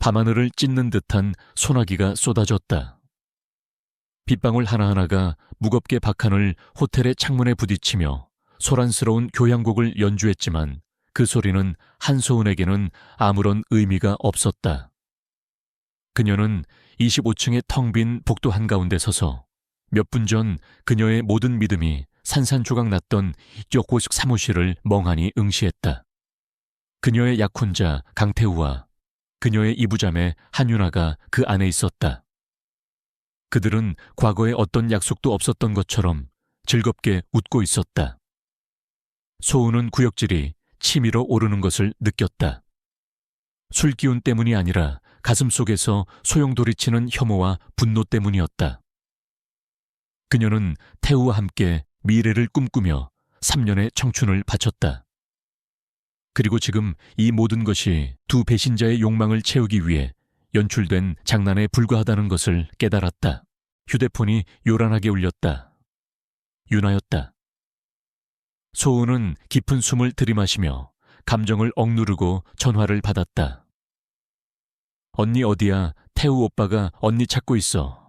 밤하늘을 찢는 듯한 소나기가 쏟아졌다. 빗방울 하나하나가 무겁게 박하늘 호텔의 창문에 부딪히며 소란스러운 교향곡을 연주했지만 그 소리는 한소은에게는 아무런 의미가 없었다. 그녀는 25층의 텅 빈 복도 한가운데 서서 몇 분 전 그녀의 모든 믿음이 산산조각 났던 요코스 사무실을 멍하니 응시했다. 그녀의 약혼자 강태우와 그녀의 이부자매 한윤아가 그 안에 있었다. 그들은 과거에 어떤 약속도 없었던 것처럼 즐겁게 웃고 있었다. 소은은 구역질이 치밀어 오르는 것을 느꼈다. 술기운 때문이 아니라 가슴속에서 소용돌이치는 혐오와 분노 때문이었다. 그녀는 태우와 함께 미래를 꿈꾸며 3년의 청춘을 바쳤다. 그리고 지금 이 모든 것이 두 배신자의 욕망을 채우기 위해 연출된 장난에 불과하다는 것을 깨달았다. 휴대폰이 요란하게 울렸다. 윤아였다. 소은은 깊은 숨을 들이마시며 감정을 억누르고 전화를 받았다. 언니 어디야? 태우 오빠가 언니 찾고 있어.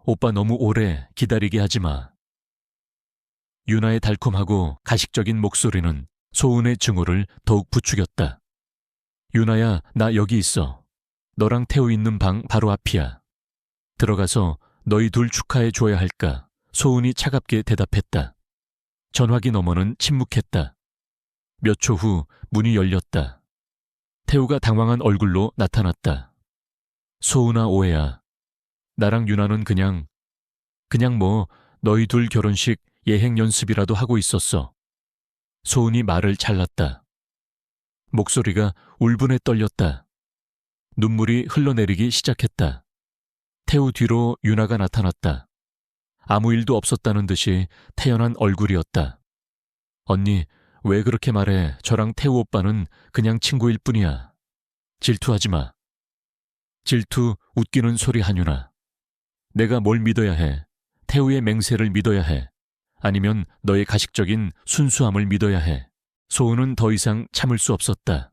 오빠 너무 오래 기다리게 하지 마. 윤아의 달콤하고 가식적인 목소리는 소은의 증오를 더욱 부추겼다. 윤아야, 나 여기 있어. 너랑 태우 있는 방 바로 앞이야. 들어가서 너희 둘 축하해 줘야 할까? 소은이 차갑게 대답했다. 전화기 너머는 침묵했다. 몇 초 후 문이 열렸다. 태우가 당황한 얼굴로 나타났다. 소은아, 오해야. 나랑 윤아는 그냥 뭐 너희 둘 결혼식 예행 연습이라도 하고 있었어. 소은이 말을 잘랐다. 목소리가 울분에 떨렸다. 눈물이 흘러내리기 시작했다. 태우 뒤로 윤아가 나타났다. 아무 일도 없었다는 듯이 태연한 얼굴이었다. 언니, 왜 그렇게 말해? 저랑 태우 오빠는 그냥 친구일 뿐이야. 질투하지 마. 질투, 웃기는 소리 한윤아. 내가 뭘 믿어야 해? 태우의 맹세를 믿어야 해? 아니면 너의 가식적인 순수함을 믿어야 해? 소은은 더 이상 참을 수 없었다.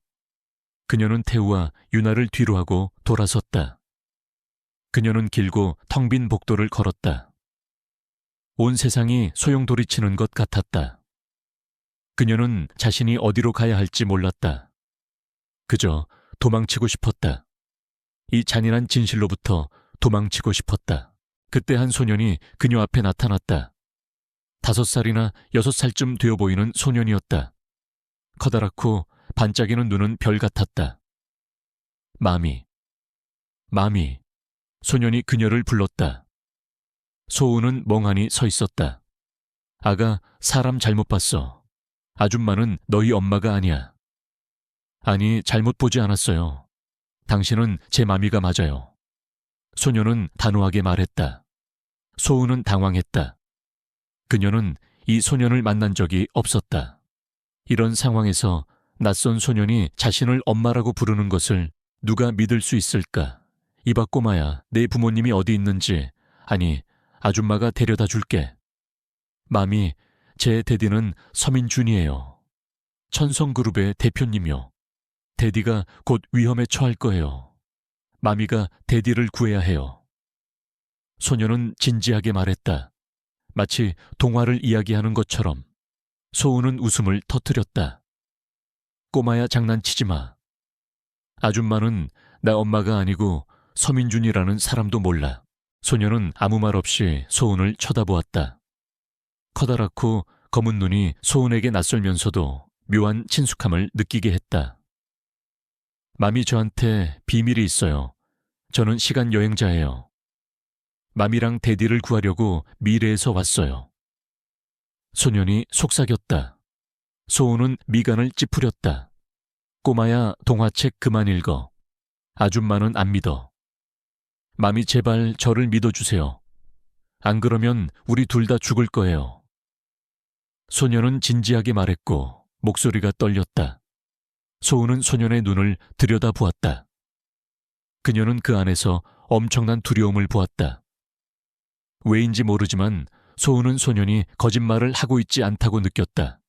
그녀는 태우와 윤아를 뒤로 하고 돌아섰다. 그녀는 길고 텅 빈 복도를 걸었다. 온 세상이 소용돌이치는 것 같았다. 그녀는 자신이 어디로 가야 할지 몰랐다. 그저 도망치고 싶었다. 이 잔인한 진실로부터 도망치고 싶었다. 그때 한 소년이 그녀 앞에 나타났다. 5살이나 6살쯤 되어 보이는 소년이었다. 커다랗고 반짝이는 눈은 별 같았다. 마미. 소년이 그녀를 불렀다. 소은은 멍하니 서 있었다. 아가, 사람 잘못 봤어. 아줌마는 너희 엄마가 아니야. 아니, 잘못 보지 않았어요. 당신은 제 마미가 맞아요. 소년은 단호하게 말했다. 소은은 당황했다. 그녀는 이 소년을 만난 적이 없었다. 이런 상황에서 낯선 소년이 자신을 엄마라고 부르는 것을 누가 믿을 수 있을까? 이봐 꼬마야, 내 부모님이 어디 있는지, 아니, 아줌마가 데려다 줄게. 마미, 제 데디는 서민준이에요. 천성그룹의 대표님이요. 데디가 곧 위험에 처할 거예요. 마미가 데디를 구해야 해요. 소년은 진지하게 말했다. 마치 동화를 이야기하는 것처럼. 소은은 웃음을 터뜨렸다. 꼬마야, 장난치지 마. 아줌마는 나 엄마가 아니고 서민준이라는 사람도 몰라. 소년은 아무 말 없이 소은을 쳐다보았다. 커다랗고 검은 눈이 소은에게 낯설면서도 묘한 친숙함을 느끼게 했다. 마미, 저한테 비밀이 있어요. 저는 시간 여행자예요. 마미랑 데디를 구하려고 미래에서 왔어요. 소년이 속삭였다. 소은은 미간을 찌푸렸다. 꼬마야, 동화책 그만 읽어. 아줌마는 안 믿어. 마미, 제발 저를 믿어주세요. 안 그러면 우리 둘 다 죽을 거예요. 소년은 진지하게 말했고 목소리가 떨렸다. 소은은 소년의 눈을 들여다보았다. 그녀는 그 안에서 엄청난 두려움을 보았다. 왜인지 모르지만 소은은 소년이 거짓말을 하고 있지 않다고 느꼈다.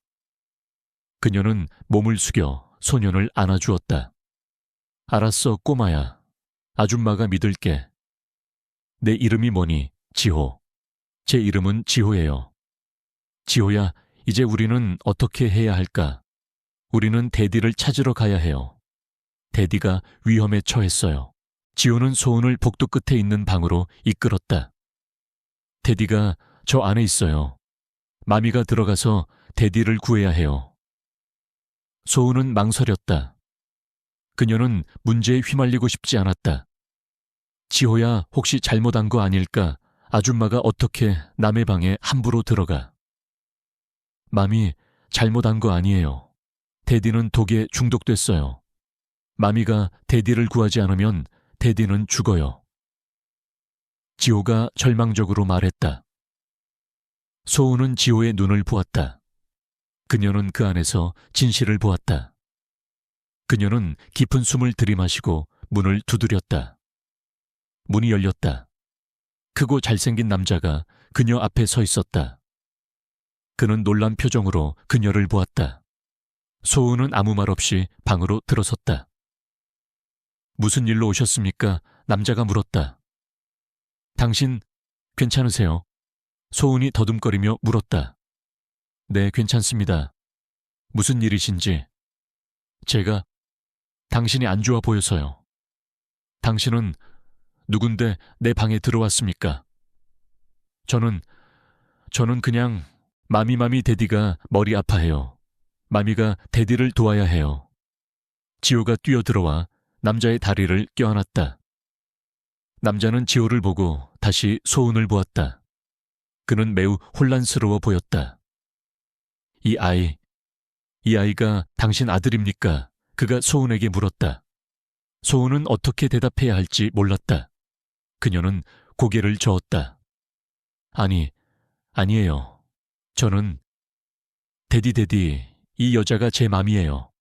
그녀는 몸을 숙여 소년을 안아주었다. 알았어, 꼬마야. 아줌마가 믿을게. 내 이름이 뭐니? 지호. 제 이름은 지호예요. 지호야, 이제 우리는 어떻게 해야 할까? 우리는 데디를 찾으러 가야 해요. 데디가 위험에 처했어요. 지호는 소은을 복도 끝에 있는 방으로 이끌었다. 데디가 저 안에 있어요. 마미가 들어가서 데디를 구해야 해요. 소은은 망설였다. 그녀는 문제에 휘말리고 싶지 않았다. 지호야, 혹시 잘못한 거 아닐까? 아줌마가 어떻게 남의 방에 함부로 들어가? 마미, 잘못한 거 아니에요. 데디는 독에 중독됐어요. 마미가 데디를 구하지 않으면 데디는 죽어요. 지호가 절망적으로 말했다. 소은은 지호의 눈을 보았다. 그녀는 그 안에서 진실을 보았다. 그녀는 깊은 숨을 들이마시고 문을 두드렸다. 문이 열렸다. 크고 잘생긴 남자가 그녀 앞에 서 있었다. 그는 놀란 표정으로 그녀를 보았다. 소은은 아무 말 없이 방으로 들어섰다. 무슨 일로 오셨습니까? 남자가 물었다. 당신 괜찮으세요? 소은이 더듬거리며 물었다. 네, 괜찮습니다. 무슨 일이신지. 제가 당신이 안 좋아 보여서요. 당신은 누군데 내 방에 들어왔습니까? 저는 그냥 마미 데디가 머리 아파해요. 마미가 데디를 도와야 해요. 지호가 뛰어들어와 남자의 다리를 껴안았다. 남자는 지호를 보고 다시 소은을 보았다. 그는 매우 혼란스러워 보였다. 이 아이가 당신 아들입니까? 그가 소은에게 물었다. 소은은 어떻게 대답해야 할지 몰랐다. 그녀는 고개를 저었다. 아니에요. 저는 데디, 이 여자가 제 맘이에요.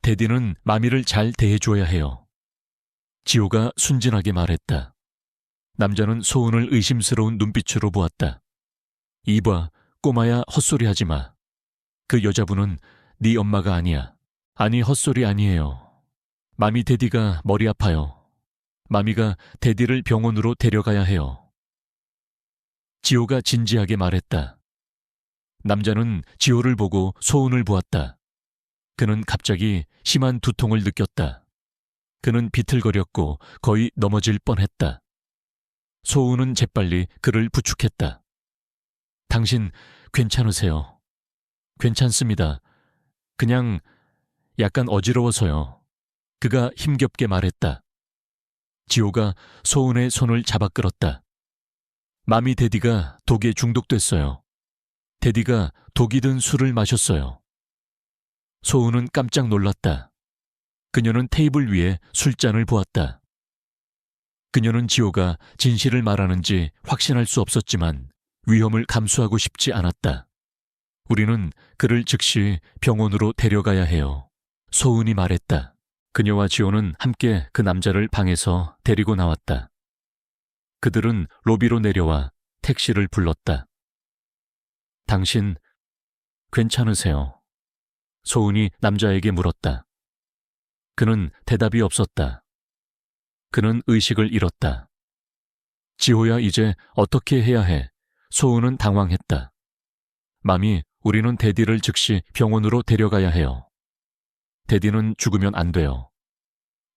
데디는 마미를 잘 대해줘야 해요. 지호가 순진하게 말했다. 남자는 소은을 의심스러운 눈빛으로 보았다. 이봐, 꼬마야, 헛소리하지 마. 그 여자분은 네 엄마가 아니야. 아니, 헛소리 아니에요. 마미 데디가 머리 아파요. 마미가 데디를 병원으로 데려가야 해요. 지호가 진지하게 말했다. 남자는 지호를 보고 소은을 보았다. 그는 갑자기 심한 두통을 느꼈다. 그는 비틀거렸고 거의 넘어질 뻔했다. 소은은 재빨리 그를 부축했다. 당신 괜찮으세요? 괜찮습니다. 그냥 약간 어지러워서요. 그가 힘겹게 말했다. 지호가 소은의 손을 잡아 끌었다. 마미 데디가 독에 중독됐어요. 데디가 독이 든 술을 마셨어요. 소은은 깜짝 놀랐다. 그녀는 테이블 위에 술잔을 보았다. 그녀는 지호가 진실을 말하는지 확신할 수 없었지만 위험을 감수하고 싶지 않았다. 우리는 그를 즉시 병원으로 데려가야 해요. 소은이 말했다. 그녀와 지호는 함께 그 남자를 방에서 데리고 나왔다. 그들은 로비로 내려와 택시를 불렀다. 당신 괜찮으세요? 소은이 남자에게 물었다. 그는 대답이 없었다. 그는 의식을 잃었다. 지호야, 이제 어떻게 해야 해? 소은은 당황했다. 맘이, 우리는 데디를 즉시 병원으로 데려가야 해요. 데디는 죽으면 안 돼요.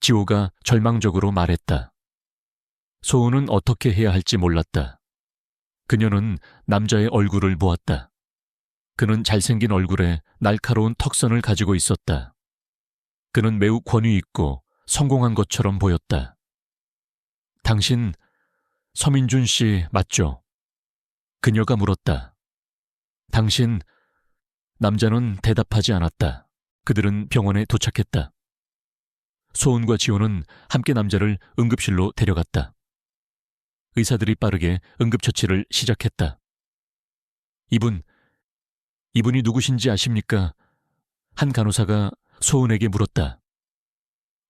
지호가 절망적으로 말했다. 소은은 어떻게 해야 할지 몰랐다. 그녀는 남자의 얼굴을 보았다. 그는 잘생긴 얼굴에 날카로운 턱선을 가지고 있었다. 그는 매우 권위 있고 성공한 것처럼 보였다. 당신 서민준 씨 맞죠? 그녀가 물었다. 당신, 남자는 대답하지 않았다. 그들은 병원에 도착했다. 소은과 지호는 함께 남자를 응급실로 데려갔다. 의사들이 빠르게 응급처치를 시작했다. 이분이 누구신지 아십니까? 한 간호사가 소은에게 물었다.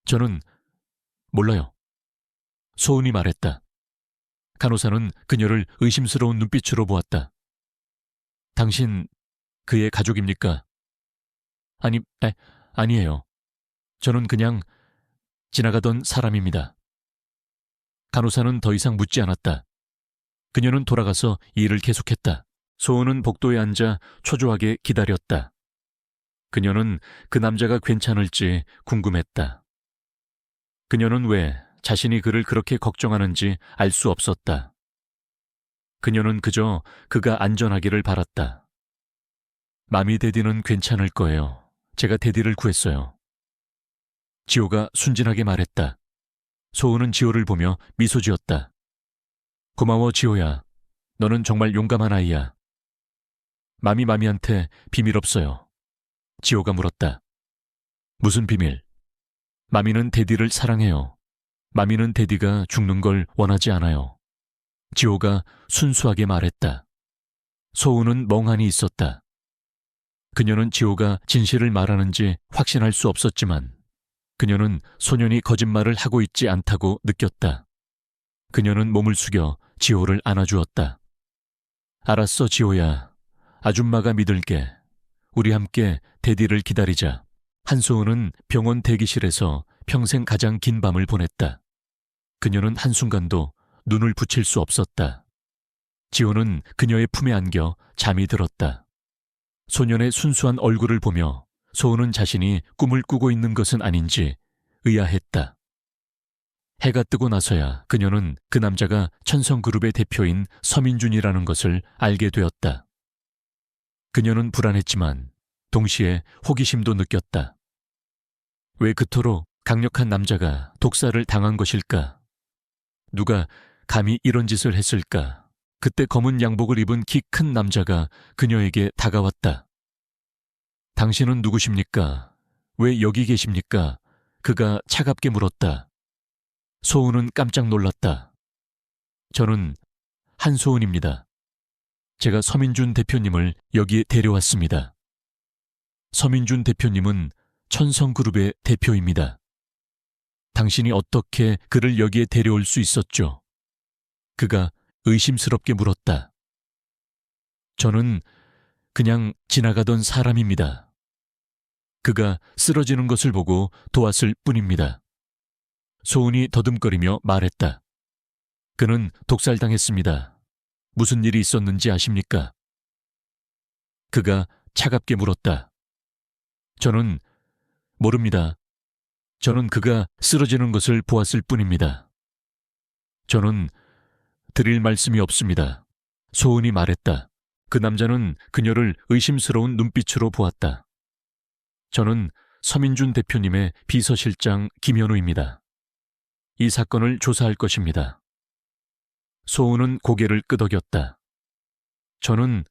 저는 몰라요. 소은이 말했다. 간호사는 그녀를 의심스러운 눈빛으로 보았다. 당신 그의 가족입니까? 아니에요. 저는 그냥 지나가던 사람입니다. 간호사는 더 이상 묻지 않았다. 그녀는 돌아가서 일을 계속했다. 소은은 복도에 앉아 초조하게 기다렸다. 그녀는 그 남자가 괜찮을지 궁금했다. 그녀는 왜 자신이 그를 그렇게 걱정하는지 알 수 없었다. 그녀는 그저 그가 안전하기를 바랐다. 마미 데디는 괜찮을 거예요. 제가 데디를 구했어요. 지호가 순진하게 말했다. 소은은 지호를 보며 미소 지었다. 고마워 지호야. 너는 정말 용감한 아이야. 마미한테 비밀 없어요. 지호가 물었다. 무슨 비밀? 마미는 데디를 사랑해요. 마미는 데디가 죽는 걸 원하지 않아요. 지호가 순수하게 말했다. 소은은 멍하니 있었다. 그녀는 지호가 진실을 말하는지 확신할 수 없었지만 그녀는 소년이 거짓말을 하고 있지 않다고 느꼈다. 그녀는 몸을 숙여 지호를 안아주었다. 알았어 지호야. 아줌마가 믿을게. 우리 함께 데디를 기다리자. 한소은은 병원 대기실에서 평생 가장 긴 밤을 보냈다. 그녀는 한순간도 눈을 붙일 수 없었다. 지호는 그녀의 품에 안겨 잠이 들었다. 소년의 순수한 얼굴을 보며 소은은 자신이 꿈을 꾸고 있는 것은 아닌지 의아했다. 해가 뜨고 나서야 그녀는 그 남자가 천성그룹의 대표인 서민준이라는 것을 알게 되었다. 그녀는 불안했지만 동시에 호기심도 느꼈다. 왜 그토록 강력한 남자가 독살을 당한 것일까? 누가 감히 이런 짓을 했을까? 그때 검은 양복을 입은 키 큰 남자가 그녀에게 다가왔다. 당신은 누구십니까? 왜 여기 계십니까? 그가 차갑게 물었다. 소은은 깜짝 놀랐다. 저는 한소은입니다. 제가 서민준 대표님을 여기에 데려왔습니다. 서민준 대표님은 천성그룹의 대표입니다. 당신이 어떻게 그를 여기에 데려올 수 있었죠? 그가 의심스럽게 물었다. 저는 그냥 지나가던 사람입니다. 그가 쓰러지는 것을 보고 도왔을 뿐입니다. 소은이 더듬거리며 말했다. 그는 독살당했습니다. 무슨 일이 있었는지 아십니까? 그가 차갑게 물었다. 저는 모릅니다. 저는 그가 쓰러지는 것을 보았을 뿐입니다. 저는 드릴 말씀이 없습니다. 소은이 말했다. 그 남자는 그녀를 의심스러운 눈빛으로 보았다. 저는 서민준 대표님의 비서실장 김현우입니다. 이 사건을 조사할 것입니다. 소은은 고개를 끄덕였다. 저는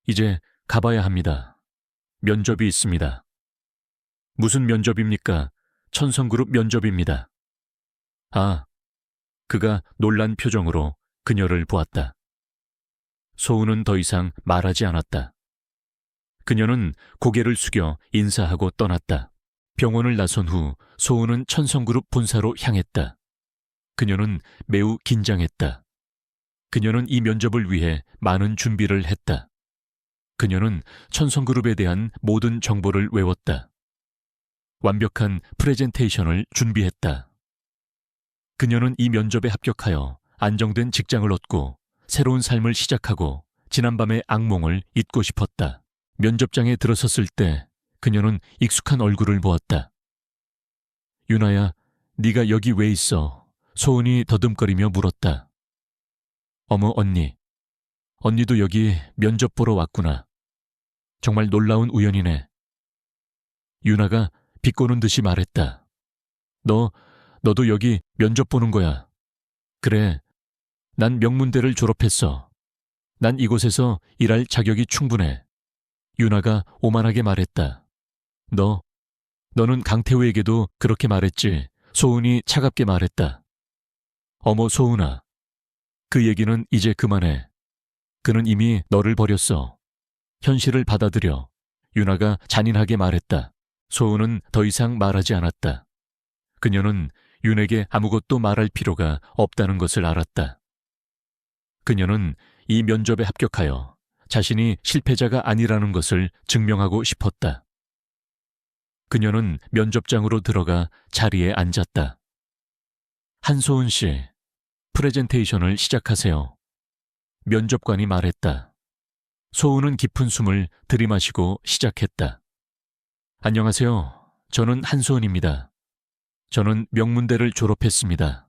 이제 가봐야 합니다. 면접이 있습니다. 무슨 면접입니까? 천성그룹 면접입니다. 아, 그가 놀란 표정으로 그녀를 보았다. 소은은 더 이상 말하지 않았다. 그녀는 고개를 숙여 인사하고 떠났다. 병원을 나선 후 소은은 천성그룹 본사로 향했다. 그녀는 매우 긴장했다. 그녀는 이 면접을 위해 많은 준비를 했다. 그녀는 천성그룹에 대한 모든 정보를 외웠다. 완벽한 프레젠테이션을 준비했다. 그녀는 이 면접에 합격하여 안정된 직장을 얻고 새로운 삶을 시작하고 지난밤의 악몽을 잊고 싶었다. 면접장에 들어섰을 때 그녀는 익숙한 얼굴을 보았다. 유나야, 네가 여기 왜 있어? 소은이 더듬거리며 물었다. 어머 언니, 언니도 여기 면접 보러 왔구나. 정말 놀라운 우연이네. 유나가 비꼬는 듯이 말했다. 너도 여기 면접 보는 거야. 그래, 난 명문대를 졸업했어. 난 이곳에서 일할 자격이 충분해. 유나가 오만하게 말했다. 너는 강태우에게도 그렇게 말했지. 소은이 차갑게 말했다. 어머 소은아, 그 얘기는 이제 그만해. 그는 이미 너를 버렸어. 현실을 받아들여. 유나가 잔인하게 말했다. 소은은 더 이상 말하지 않았다. 그녀는 윤에게 아무것도 말할 필요가 없다는 것을 알았다. 그녀는 이 면접에 합격하여 자신이 실패자가 아니라는 것을 증명하고 싶었다. 그녀는 면접장으로 들어가 자리에 앉았다. 한소은 씨, 프레젠테이션을 시작하세요. 면접관이 말했다. 소우는 깊은 숨을 들이마시고 시작했다. 안녕하세요. 저는 한소은입니다. 저는 명문대를 졸업했습니다.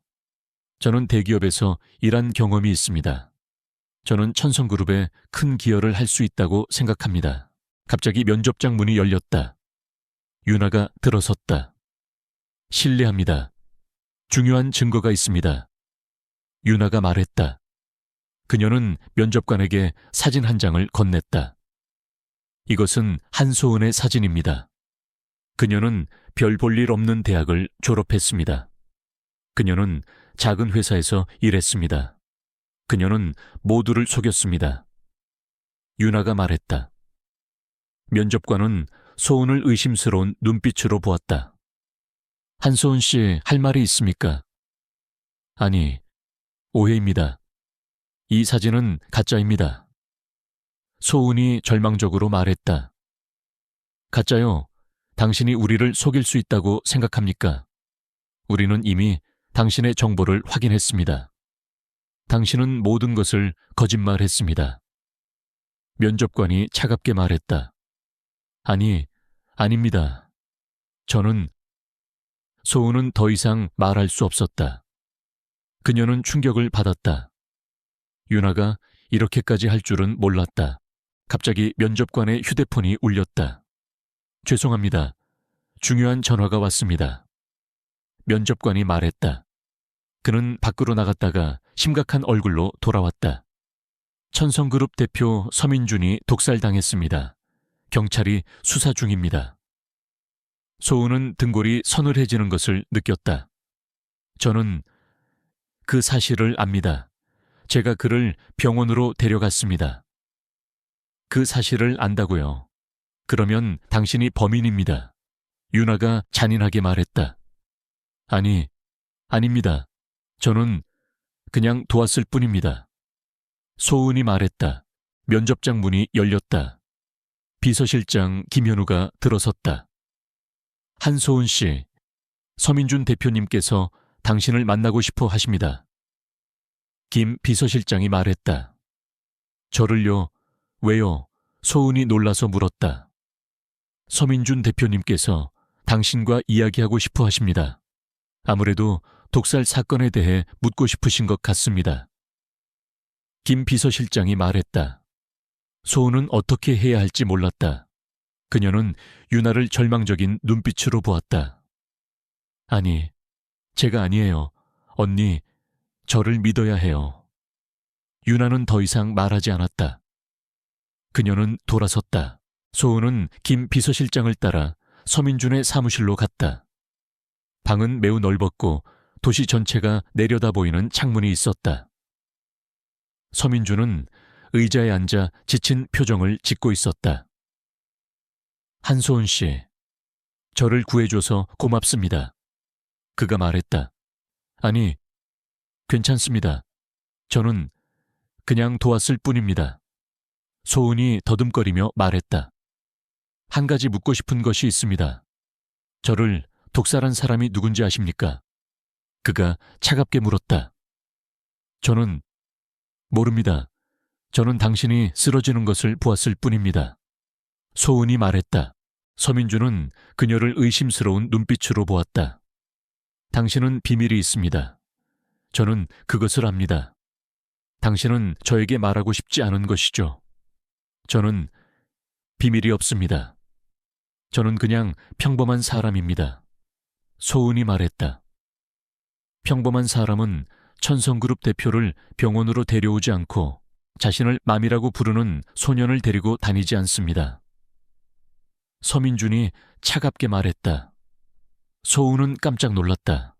저는 대기업에서 일한 경험이 있습니다. 저는 천성그룹에 큰 기여를 할 수 있다고 생각합니다. 갑자기 면접장 문이 열렸다. 유나가 들어섰다. 실례합니다. 중요한 증거가 있습니다. 유나가 말했다. 그녀는 면접관에게 사진 한 장을 건넸다. 이것은 한소은의 사진입니다. 그녀는 별 볼 일 없는 대학을 졸업했습니다. 그녀는 작은 회사에서 일했습니다. 그녀는 모두를 속였습니다. 유나가 말했다. 면접관은 소은을 의심스러운 눈빛으로 보았다. 한소은 씨, 할 말이 있습니까? 아니, 오해입니다. 이 사진은 가짜입니다. 소은이 절망적으로 말했다. 가짜요? 당신이 우리를 속일 수 있다고 생각합니까? 우리는 이미 당신의 정보를 확인했습니다. 당신은 모든 것을 거짓말했습니다. 면접관이 차갑게 말했다. 아니, 아닙니다. 저는... 소은은 더 이상 말할 수 없었다. 그녀는 충격을 받았다. 유나가 이렇게까지 할 줄은 몰랐다. 갑자기 면접관의 휴대폰이 울렸다. 죄송합니다. 중요한 전화가 왔습니다. 면접관이 말했다. 그는 밖으로 나갔다가 심각한 얼굴로 돌아왔다. 천성그룹 대표 서민준이 독살당했습니다. 경찰이 수사 중입니다. 소은은 등골이 서늘해지는 것을 느꼈다. 저는 그 사실을 압니다. 제가 그를 병원으로 데려갔습니다. 그 사실을 안다고요. 그러면 당신이 범인입니다. 유나가 잔인하게 말했다. 아니, 아닙니다. 저는 그냥 도왔을 뿐입니다. 소은이 말했다. 면접장 문이 열렸다. 비서실장 김현우가 들어섰다. 한소은 씨, 서민준 대표님께서 당신을 만나고 싶어 하십니다. 김 비서실장이 말했다. 저를요? 왜요? 소은이 놀라서 물었다. 서민준 대표님께서 당신과 이야기하고 싶어 하십니다. 아무래도 독살 사건에 대해 묻고 싶으신 것 같습니다. 김 비서실장이 말했다. 소은은 어떻게 해야 할지 몰랐다. 그녀는 유나를 절망적인 눈빛으로 보았다. 아니, 제가 아니에요. 언니, 저를 믿어야 해요. 유나는 더 이상 말하지 않았다. 그녀는 돌아섰다. 소은은 김 비서실장을 따라 서민준의 사무실로 갔다. 방은 매우 넓었고 도시 전체가 내려다 보이는 창문이 있었다. 서민준은 의자에 앉아 지친 표정을 짓고 있었다. 한소은 씨, 저를 구해줘서 고맙습니다. 그가 말했다. 아니, 괜찮습니다. 저는 그냥 도왔을 뿐입니다. 소은이 더듬거리며 말했다. 한 가지 묻고 싶은 것이 있습니다. 저를 독살한 사람이 누군지 아십니까? 그가 차갑게 물었다. 저는 모릅니다. 저는 당신이 쓰러지는 것을 보았을 뿐입니다. 소은이 말했다. 서민준은 그녀를 의심스러운 눈빛으로 보았다. 당신은 비밀이 있습니다. 저는 그것을 압니다. 당신은 저에게 말하고 싶지 않은 것이죠. 저는 비밀이 없습니다. 저는 그냥 평범한 사람입니다. 소은이 말했다. 평범한 사람은 천성그룹 대표를 병원으로 데려오지 않고 자신을 맘이라고 부르는 소년을 데리고 다니지 않습니다. 서민준이 차갑게 말했다. 소은은 깜짝 놀랐다.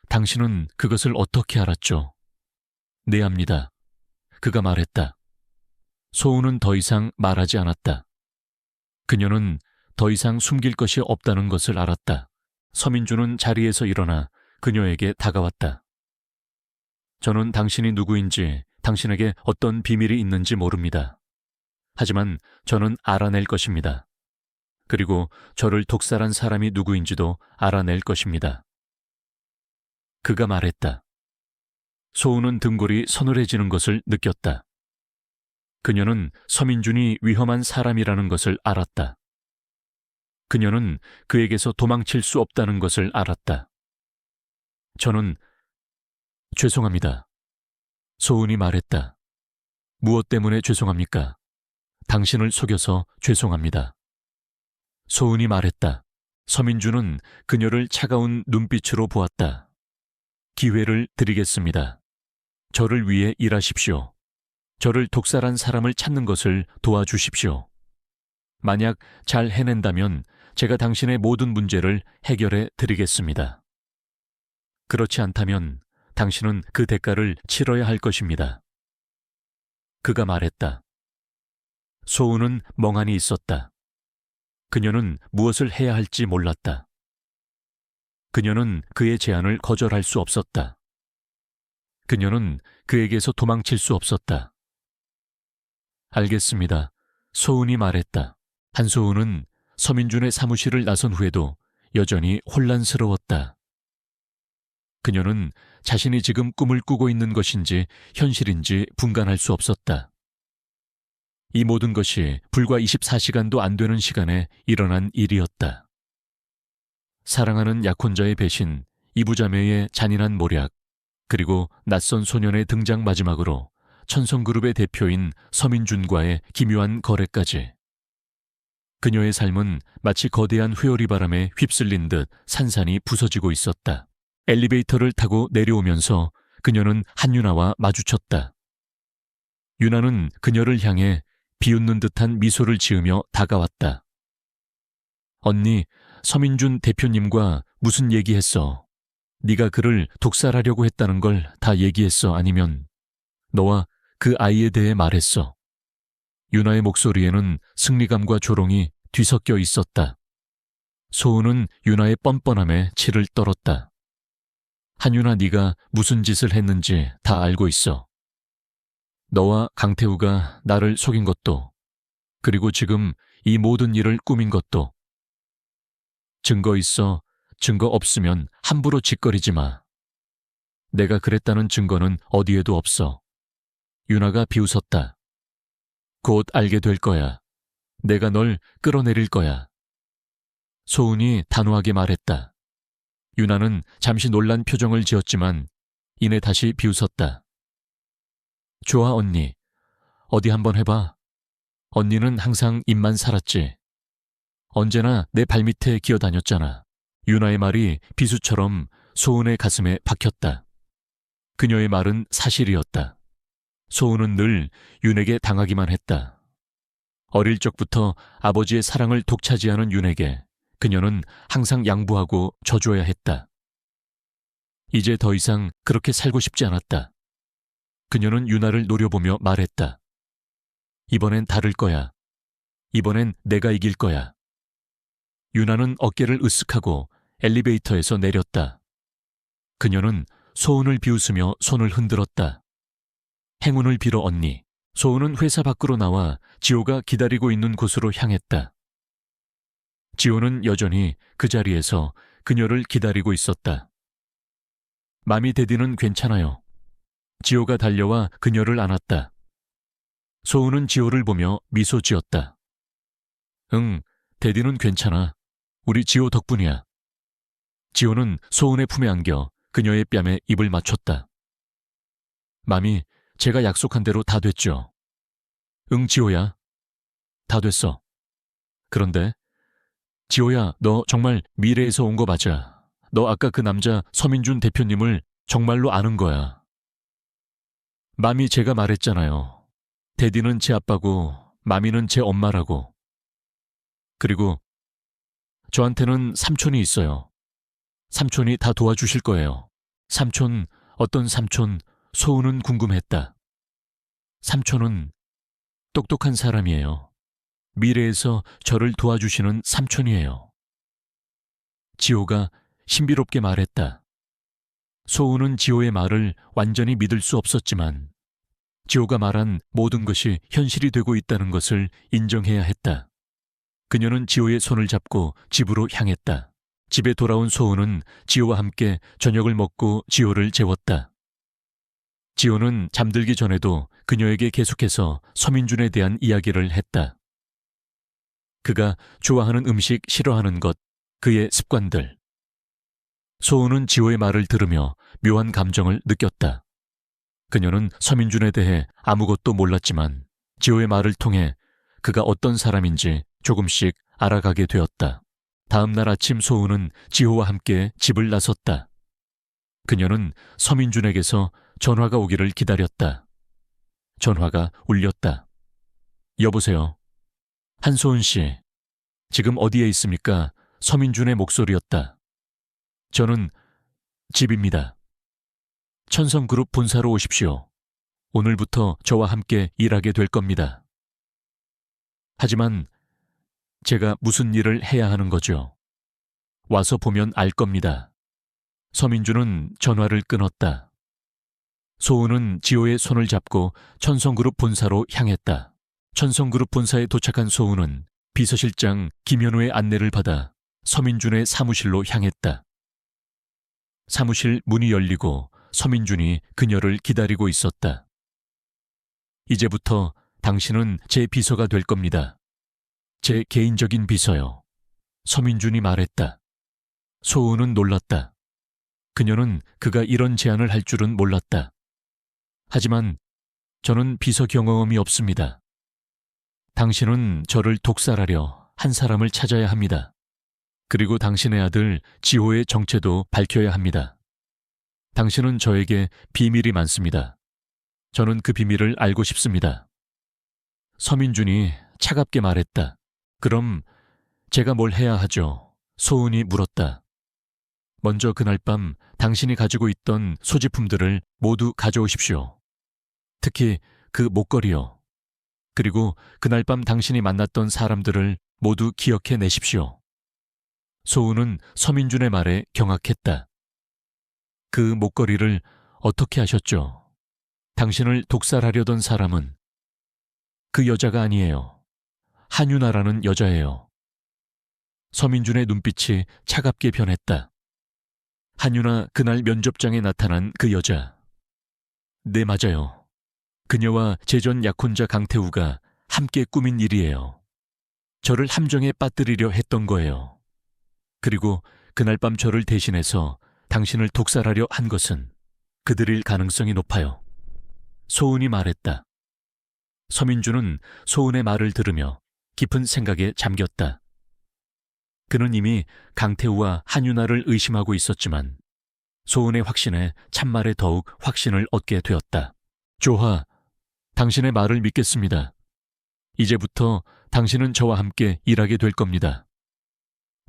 당신은 그것을 어떻게 알았죠? 네, 압니다. 그가 말했다. 소은은 더 이상 말하지 않았다. 그녀는 더 이상 숨길 것이 없다는 것을 알았다. 서민준은 자리에서 일어나 그녀에게 다가왔다. 저는 당신이 누구인지, 당신에게 어떤 비밀이 있는지 모릅니다. 하지만 저는 알아낼 것입니다. 그리고 저를 독살한 사람이 누구인지도 알아낼 것입니다. 그가 말했다. 소우는 등골이 서늘해지는 것을 느꼈다. 그녀는 서민준이 위험한 사람이라는 것을 알았다. 그녀는 그에게서 도망칠 수 없다는 것을 알았다. 저는 죄송합니다. 소은이 말했다. 무엇 때문에 죄송합니까? 당신을 속여서 죄송합니다. 소은이 말했다. 서민준은 그녀를 차가운 눈빛으로 보았다. 기회를 드리겠습니다. 저를 위해 일하십시오. 저를 독살한 사람을 찾는 것을 도와주십시오. 만약 잘 해낸다면 제가 당신의 모든 문제를 해결해 드리겠습니다. 그렇지 않다면 당신은 그 대가를 치러야 할 것입니다. 그가 말했다. 소은은 멍하니 있었다. 그녀는 무엇을 해야 할지 몰랐다. 그녀는 그의 제안을 거절할 수 없었다. 그녀는 그에게서 도망칠 수 없었다. 알겠습니다. 소은이 말했다. 한소은은 서민준의 사무실을 나선 후에도 여전히 혼란스러웠다. 그녀는 자신이 지금 꿈을 꾸고 있는 것인지 현실인지 분간할 수 없었다. 이 모든 것이 불과 24시간도 안 되는 시간에 일어난 일이었다. 사랑하는 약혼자의 배신, 이부자매의 잔인한 모략, 그리고 낯선 소년의 등장 마지막으로 천성그룹의 대표인 서민준과의 기묘한 거래까지. 그녀의 삶은 마치 거대한 회오리 바람에 휩쓸린 듯 산산이 부서지고 있었다. 엘리베이터를 타고 내려오면서 그녀는 한유나와 마주쳤다. 유나는 그녀를 향해 비웃는 듯한 미소를 지으며 다가왔다. 언니, 서민준 대표님과 무슨 얘기했어? 네가 그를 독살하려고 했다는 걸 다 얘기했어? 아니면 너와 그 아이에 대해 말했어? 유나의 목소리에는 승리감과 조롱이 뒤섞여 있었다. 소은은 유나의 뻔뻔함에 치를 떨었다. 한유나, 네가 무슨 짓을 했는지 다 알고 있어. 너와 강태우가 나를 속인 것도, 그리고 지금 이 모든 일을 꾸민 것도. 증거 있어. 증거 없으면 함부로 짓거리지 마. 내가 그랬다는 증거는 어디에도 없어. 유나가 비웃었다. 곧 알게 될 거야. 내가 널 끌어내릴 거야. 소은이 단호하게 말했다. 유나는 잠시 놀란 표정을 지었지만 이내 다시 비웃었다. 좋아, 언니. 어디 한번 해봐. 언니는 항상 입만 살았지. 언제나 내 발밑에 기어다녔잖아. 유나의 말이 비수처럼 소은의 가슴에 박혔다. 그녀의 말은 사실이었다. 소은은 늘 윤에게 당하기만 했다. 어릴 적부터 아버지의 사랑을 독차지하는 윤에게 그녀는 항상 양보하고 져줘야 했다. 이제 더 이상 그렇게 살고 싶지 않았다. 그녀는 유나를 노려보며 말했다. 이번엔 다를 거야. 이번엔 내가 이길 거야. 유나는 어깨를 으쓱하고 엘리베이터에서 내렸다. 그녀는 소은을 비웃으며 손을 흔들었다. 행운을 빌어, 언니. 소은은 회사 밖으로 나와 지호가 기다리고 있는 곳으로 향했다. 지호는 여전히 그 자리에서 그녀를 기다리고 있었다. 마미 데디는 괜찮아요. 지호가 달려와 그녀를 안았다. 소은은 지호를 보며 미소 지었다. 응, 데디는 괜찮아. 우리 지호 덕분이야. 지호는 소은의 품에 안겨 그녀의 뺨에 입을 맞췄다. 마미, 제가 약속한 대로 다 됐죠? 응, 지호야. 다 됐어. 그런데 지호야, 너 정말 미래에서 온 거 맞아. 너 아까 그 남자 서민준 대표님을 정말로 아는 거야. 마미, 제가 말했잖아요. 데디는 제 아빠고 마미는 제 엄마라고. 그리고 저한테는 삼촌이 있어요. 삼촌이 다 도와주실 거예요. 삼촌, 어떤 삼촌? 소은은 궁금했다. 삼촌은 똑똑한 사람이에요. 미래에서 저를 도와주시는 삼촌이에요. 지호가 신비롭게 말했다. 소은은 지호의 말을 완전히 믿을 수 없었지만 지호가 말한 모든 것이 현실이 되고 있다는 것을 인정해야 했다. 그녀는 지호의 손을 잡고 집으로 향했다. 집에 돌아온 소은은 지호와 함께 저녁을 먹고 지호를 재웠다. 지호는 잠들기 전에도 그녀에게 계속해서 서민준에 대한 이야기를 했다. 그가 좋아하는 음식, 싫어하는 것, 그의 습관들. 소은은 지호의 말을 들으며 묘한 감정을 느꼈다. 그녀는 서민준에 대해 아무것도 몰랐지만 지호의 말을 통해 그가 어떤 사람인지 조금씩 알아가게 되었다. 다음 날 아침 소은은 지호와 함께 집을 나섰다. 그녀는 서민준에게서 전화가 오기를 기다렸다. 전화가 울렸다. 여보세요. 한소은 씨, 지금 어디에 있습니까? 서민준의 목소리였다. 저는 집입니다. 천성그룹 본사로 오십시오. 오늘부터 저와 함께 일하게 될 겁니다. 하지만 제가 무슨 일을 해야 하는 거죠? 와서 보면 알 겁니다. 서민준은 전화를 끊었다. 소은은 지호의 손을 잡고 천성그룹 본사로 향했다. 천성그룹 본사에 도착한 소은은 비서실장 김현우의 안내를 받아 서민준의 사무실로 향했다. 사무실 문이 열리고 서민준이 그녀를 기다리고 있었다. 이제부터 당신은 제 비서가 될 겁니다. 제 개인적인 비서요. 서민준이 말했다. 소은은 놀랐다. 그녀는 그가 이런 제안을 할 줄은 몰랐다. 하지만 저는 비서 경험이 없습니다. 당신은 저를 독살하려 한 사람을 찾아야 합니다. 그리고 당신의 아들 지호의 정체도 밝혀야 합니다. 당신은 저에게 비밀이 많습니다. 저는 그 비밀을 알고 싶습니다. 서민준이 차갑게 말했다. 그럼 제가 뭘 해야 하죠? 소은이 물었다. 먼저 그날 밤 당신이 가지고 있던 소지품들을 모두 가져오십시오. 특히 그 목걸이요. 그리고 그날 밤 당신이 만났던 사람들을 모두 기억해 내십시오. 소은은 서민준의 말에 경악했다. 그 목걸이를 어떻게 하셨죠? 당신을 독살하려던 사람은 그 여자가 아니에요. 한유나라는 여자예요. 서민준의 눈빛이 차갑게 변했다. 한유나, 그날 면접장에 나타난 그 여자. 네, 맞아요. 그녀와 제 전 약혼자 강태우가 함께 꾸민 일이에요. 저를 함정에 빠뜨리려 했던 거예요. 그리고 그날 밤 저를 대신해서 당신을 독살하려 한 것은 그들일 가능성이 높아요. 소은이 말했다. 서민준은 소은의 말을 들으며 깊은 생각에 잠겼다. 그는 이미 강태우와 한유나를 의심하고 있었지만 소은의 확신에 참말에 더욱 확신을 얻게 되었다. 조하, 당신의 말을 믿겠습니다. 이제부터 당신은 저와 함께 일하게 될 겁니다.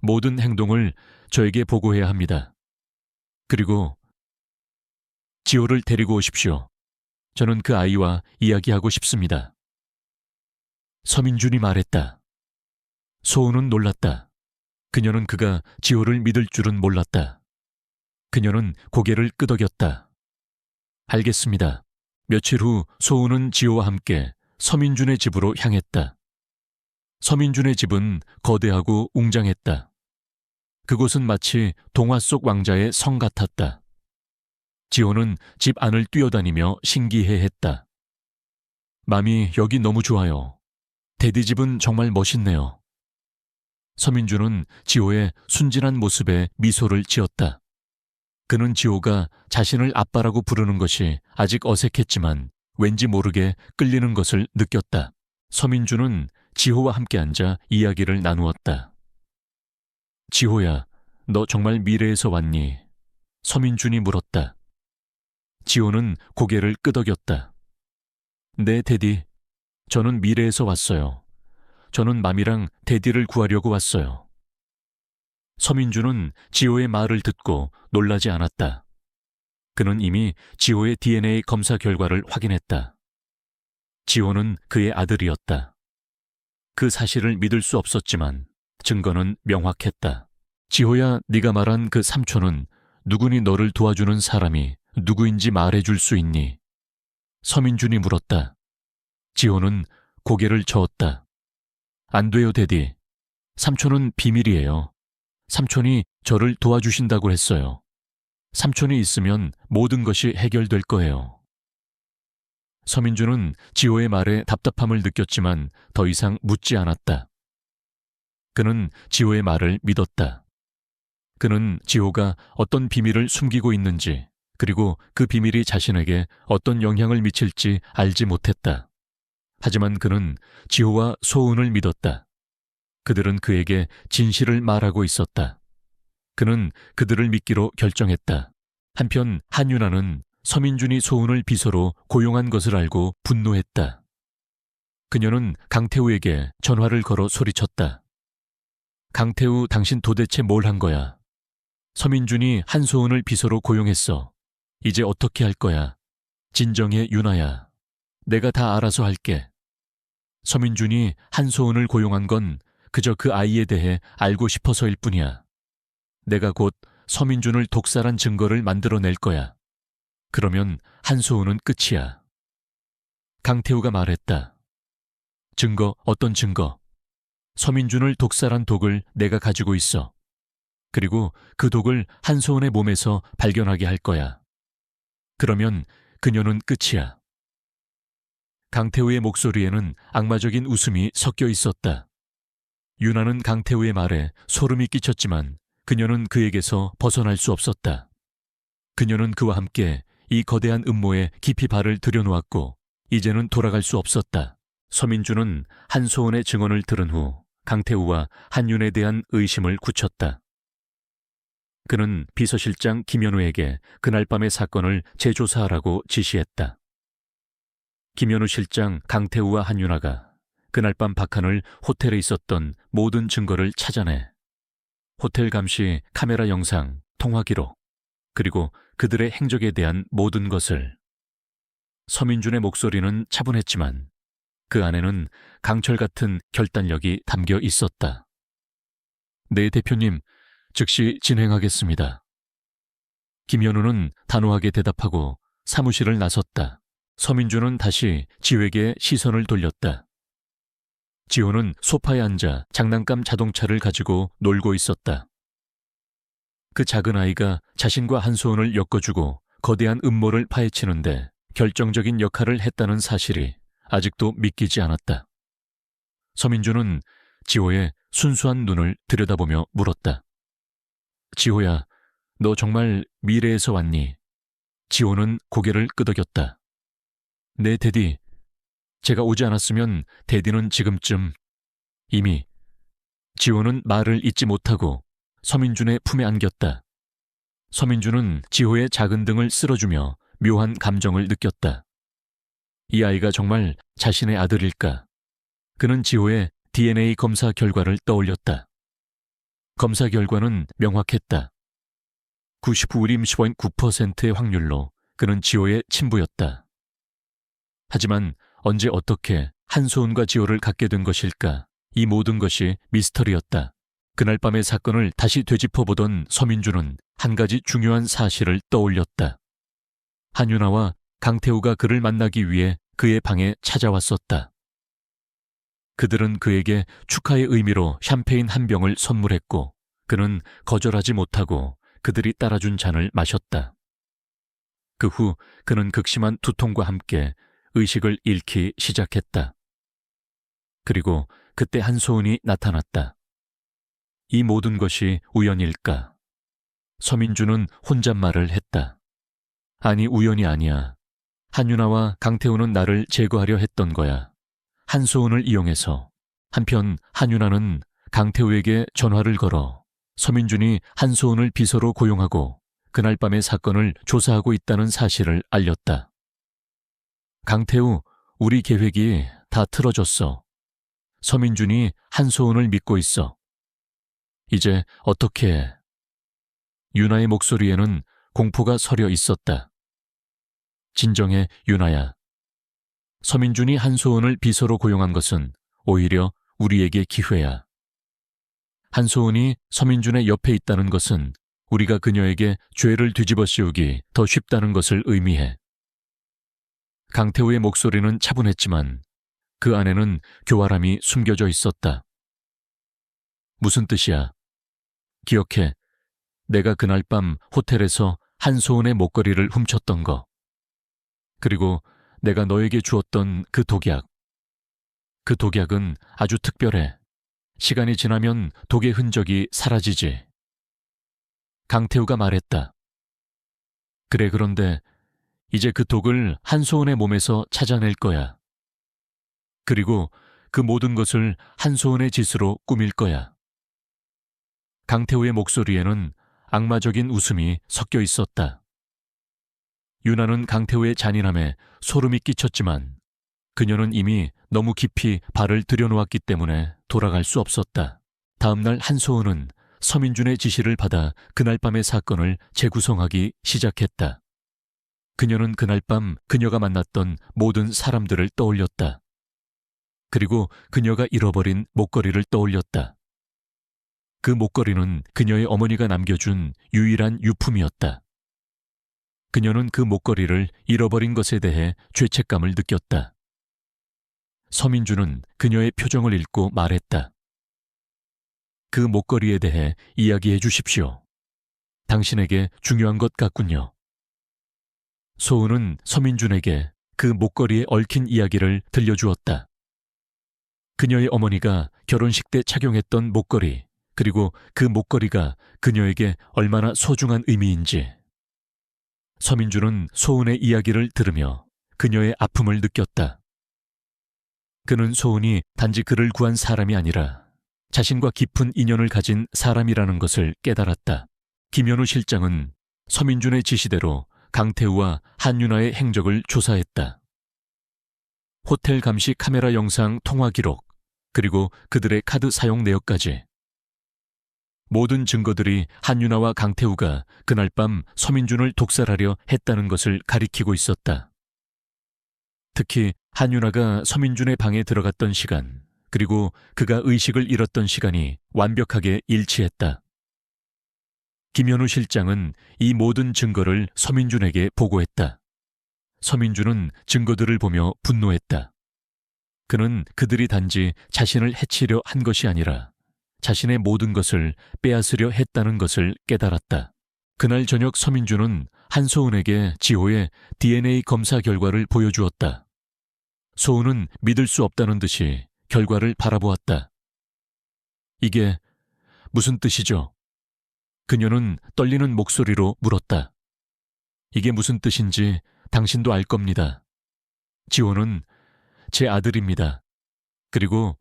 모든 행동을 저에게 보고해야 합니다. 그리고 지호를 데리고 오십시오. 저는 그 아이와 이야기하고 싶습니다. 서민준이 말했다. 소은은 놀랐다. 그녀는 그가 지호를 믿을 줄은 몰랐다. 그녀는 고개를 끄덕였다. 알겠습니다. 며칠 후 소은은 지호와 함께 서민준의 집으로 향했다. 서민준의 집은 거대하고 웅장했다. 그곳은 마치 동화 속 왕자의 성 같았다. 지호는 집 안을 뛰어다니며 신기해했다. 맘이 여기 너무 좋아요. 데디 집은 정말 멋있네요. 서민준은 지호의 순진한 모습에 미소를 지었다. 그는 지호가 자신을 아빠라고 부르는 것이 아직 어색했지만 왠지 모르게 끌리는 것을 느꼈다. 서민준은 지호와 함께 앉아 이야기를 나누었다. 지호야, 너 정말 미래에서 왔니? 서민준이 물었다. 지호는 고개를 끄덕였다. 네, 데디. 저는 미래에서 왔어요. 저는 맘이랑 데디를 구하려고 왔어요. 서민준은 지호의 말을 듣고 놀라지 않았다. 그는 이미 지호의 DNA 검사 결과를 확인했다. 지호는 그의 아들이었다. 그 사실을 믿을 수 없었지만 증거는 명확했다. 지호야, 네가 말한 그 삼촌은 누구니 너를 도와주는 사람이 누구인지 말해줄 수 있니? 서민준이 물었다. 지호는 고개를 저었다. 안 돼요, 데디. 삼촌은 비밀이에요. 삼촌이 저를 도와주신다고 했어요. 삼촌이 있으면 모든 것이 해결될 거예요. 서민주는 지호의 말에 답답함을 느꼈지만 더 이상 묻지 않았다. 그는 지호의 말을 믿었다. 그는 지호가 어떤 비밀을 숨기고 있는지, 그리고 그 비밀이 자신에게 어떤 영향을 미칠지 알지 못했다. 하지만 그는 지호와 소은을 믿었다. 그들은 그에게 진실을 말하고 있었다. 그는 그들을 믿기로 결정했다. 한편 한윤아는 서민준이 소은을 비서로 고용한 것을 알고 분노했다. 그녀는 강태우에게 전화를 걸어 소리쳤다. 강태우, 당신 도대체 뭘 한 거야? 서민준이 한소은을 비서로 고용했어. 이제 어떻게 할 거야? 진정해, 윤아야. 내가 다 알아서 할게. 서민준이 한소은을 고용한 건 그저 그 아이에 대해 알고 싶어서일 뿐이야. 내가 곧 서민준을 독살한 증거를 만들어낼 거야. 그러면 한소은은 끝이야. 강태우가 말했다. 증거, 어떤 증거? 서민준을 독살한 독을 내가 가지고 있어. 그리고 그 독을 한소은의 몸에서 발견하게 할 거야. 그러면 그녀는 끝이야. 강태우의 목소리에는 악마적인 웃음이 섞여 있었다. 윤아는 강태우의 말에 소름이 끼쳤지만 그녀는 그에게서 벗어날 수 없었다. 그녀는 그와 함께 이 거대한 음모에 깊이 발을 들여놓았고 이제는 돌아갈 수 없었다. 서민주는 한소은의 증언을 들은 후 강태우와 한윤에 대한 의심을 굳혔다. 그는 비서실장 김현우에게 그날 밤의 사건을 재조사하라고 지시했다. 김현우 실장, 강태우와 한윤아가 그날 밤 박한을 호텔에 있었던 모든 증거를 찾아내 호텔 감시, 카메라 영상, 통화 기록, 그리고 그들의 행적에 대한 모든 것을. 서민준의 목소리는 차분했지만 그 안에는 강철 같은 결단력이 담겨 있었다. 네, 대표님, 즉시 진행하겠습니다. 김현우는 단호하게 대답하고 사무실을 나섰다. 서민준은 다시 지호에게 시선을 돌렸다. 지호는 소파에 앉아 장난감 자동차를 가지고 놀고 있었다. 그 작은 아이가 자신과 한소은을 엮어주고 거대한 음모를 파헤치는데 결정적인 역할을 했다는 사실이 아직도 믿기지 않았다. 서민준은 지호의 순수한 눈을 들여다보며 물었다. 지호야, 너 정말 미래에서 왔니? 지호는 고개를 끄덕였다. 네, 데디. 제가 오지 않았으면 데디는 지금쯤 이미. 지호는 말을 잇지 못하고 서민준의 품에 안겼다. 서민준은 지호의 작은 등을 쓸어주며 묘한 감정을 느꼈다. 이 아이가 정말 자신의 아들일까? 그는 지호의 DNA 검사 결과를 떠올렸다. 검사 결과는 명확했다. 99.9%의 확률로 그는 지호의 친부였다. 하지만 언제 어떻게 한소은과 지호를 갖게 된 것일까? 이 모든 것이 미스터리였다. 그날 밤의 사건을 다시 되짚어보던 서민주는 한 가지 중요한 사실을 떠올렸다. 한윤아와 강태우가 그를 만나기 위해 그의 방에 찾아왔었다. 그들은 그에게 축하의 의미로 샴페인 한 병을 선물했고 그는 거절하지 못하고 그들이 따라준 잔을 마셨다. 그 후 그는 극심한 두통과 함께 의식을 잃기 시작했다. 그리고 그때 한소은이 나타났다. 이 모든 것이 우연일까? 서민주는 혼잣말을 했다. 아니, 우연이 아니야. 한윤아와 강태우는 나를 제거하려 했던 거야. 한소은을 이용해서. 한편 한윤아는 강태우에게 전화를 걸어 서민준이 한소은을 비서로 고용하고 그날 밤의 사건을 조사하고 있다는 사실을 알렸다. 강태우, 우리 계획이 다 틀어졌어. 서민준이 한소은을 믿고 있어. 이제 어떻게 해? 윤아의 목소리에는 공포가 서려 있었다. 진정해, 윤아야. 서민준이 한소은을 비서로 고용한 것은 오히려 우리에게 기회야. 한소은이 서민준의 옆에 있다는 것은 우리가 그녀에게 죄를 뒤집어 씌우기 더 쉽다는 것을 의미해. 강태우의 목소리는 차분했지만 그 안에는 교활함이 숨겨져 있었다. 무슨 뜻이야? 기억해. 내가 그날 밤 호텔에서 한소은의 목걸이를 훔쳤던 거. 그리고 내가 너에게 주었던 그 독약. 그 독약은 아주 특별해. 시간이 지나면 독의 흔적이 사라지지. 강태우가 말했다. 그래, 그런데 이제 그 독을 한소은의 몸에서 찾아낼 거야. 그리고 그 모든 것을 한소은의 짓으로 꾸밀 거야. 강태우의 목소리에는 악마적인 웃음이 섞여 있었다. 유나는 강태우의 잔인함에 소름이 끼쳤지만 그녀는 이미 너무 깊이 발을 들여놓았기 때문에 돌아갈 수 없었다. 다음 날 한소은은 서민준의 지시를 받아 그날 밤의 사건을 재구성하기 시작했다. 그녀는 그날 밤 그녀가 만났던 모든 사람들을 떠올렸다. 그리고 그녀가 잃어버린 목걸이를 떠올렸다. 그 목걸이는 그녀의 어머니가 남겨준 유일한 유품이었다. 그녀는 그 목걸이를 잃어버린 것에 대해 죄책감을 느꼈다. 서민주는 그녀의 표정을 읽고 말했다. 그 목걸이에 대해 이야기해 주십시오. 당신에게 중요한 것 같군요. 소은은 서민준에게 그 목걸이에 얽힌 이야기를 들려주었다. 그녀의 어머니가 결혼식 때 착용했던 목걸이, 그리고 그 목걸이가 그녀에게 얼마나 소중한 의미인지. 서민주는 소은의 이야기를 들으며 그녀의 아픔을 느꼈다. 그는 소은이 단지 그를 구한 사람이 아니라 자신과 깊은 인연을 가진 사람이라는 것을 깨달았다. 김현우 실장은 서민준의 지시대로 강태우와 한윤아의 행적을 조사했다. 호텔 감시 카메라 영상 통화 기록, 그리고 그들의 카드 사용 내역까지. 모든 증거들이 한윤아와 강태우가 그날 밤 서민준을 독살하려 했다는 것을 가리키고 있었다. 특히 한윤아가 서민준의 방에 들어갔던 시간, 그리고 그가 의식을 잃었던 시간이 완벽하게 일치했다. 김현우 실장은 이 모든 증거를 서민준에게 보고했다. 서민준은 증거들을 보며 분노했다. 그는 그들이 단지 자신을 해치려 한 것이 아니라 자신의 모든 것을 빼앗으려 했다는 것을 깨달았다. 그날 저녁 서민준은 한소은에게 지호의 DNA 검사 결과를 보여주었다. 소은은 믿을 수 없다는 듯이 결과를 바라보았다. 이게 무슨 뜻이죠? 그녀는 떨리는 목소리로 물었다. 이게 무슨 뜻인지 당신도 알 겁니다. 지호는 제 아들입니다. 그리고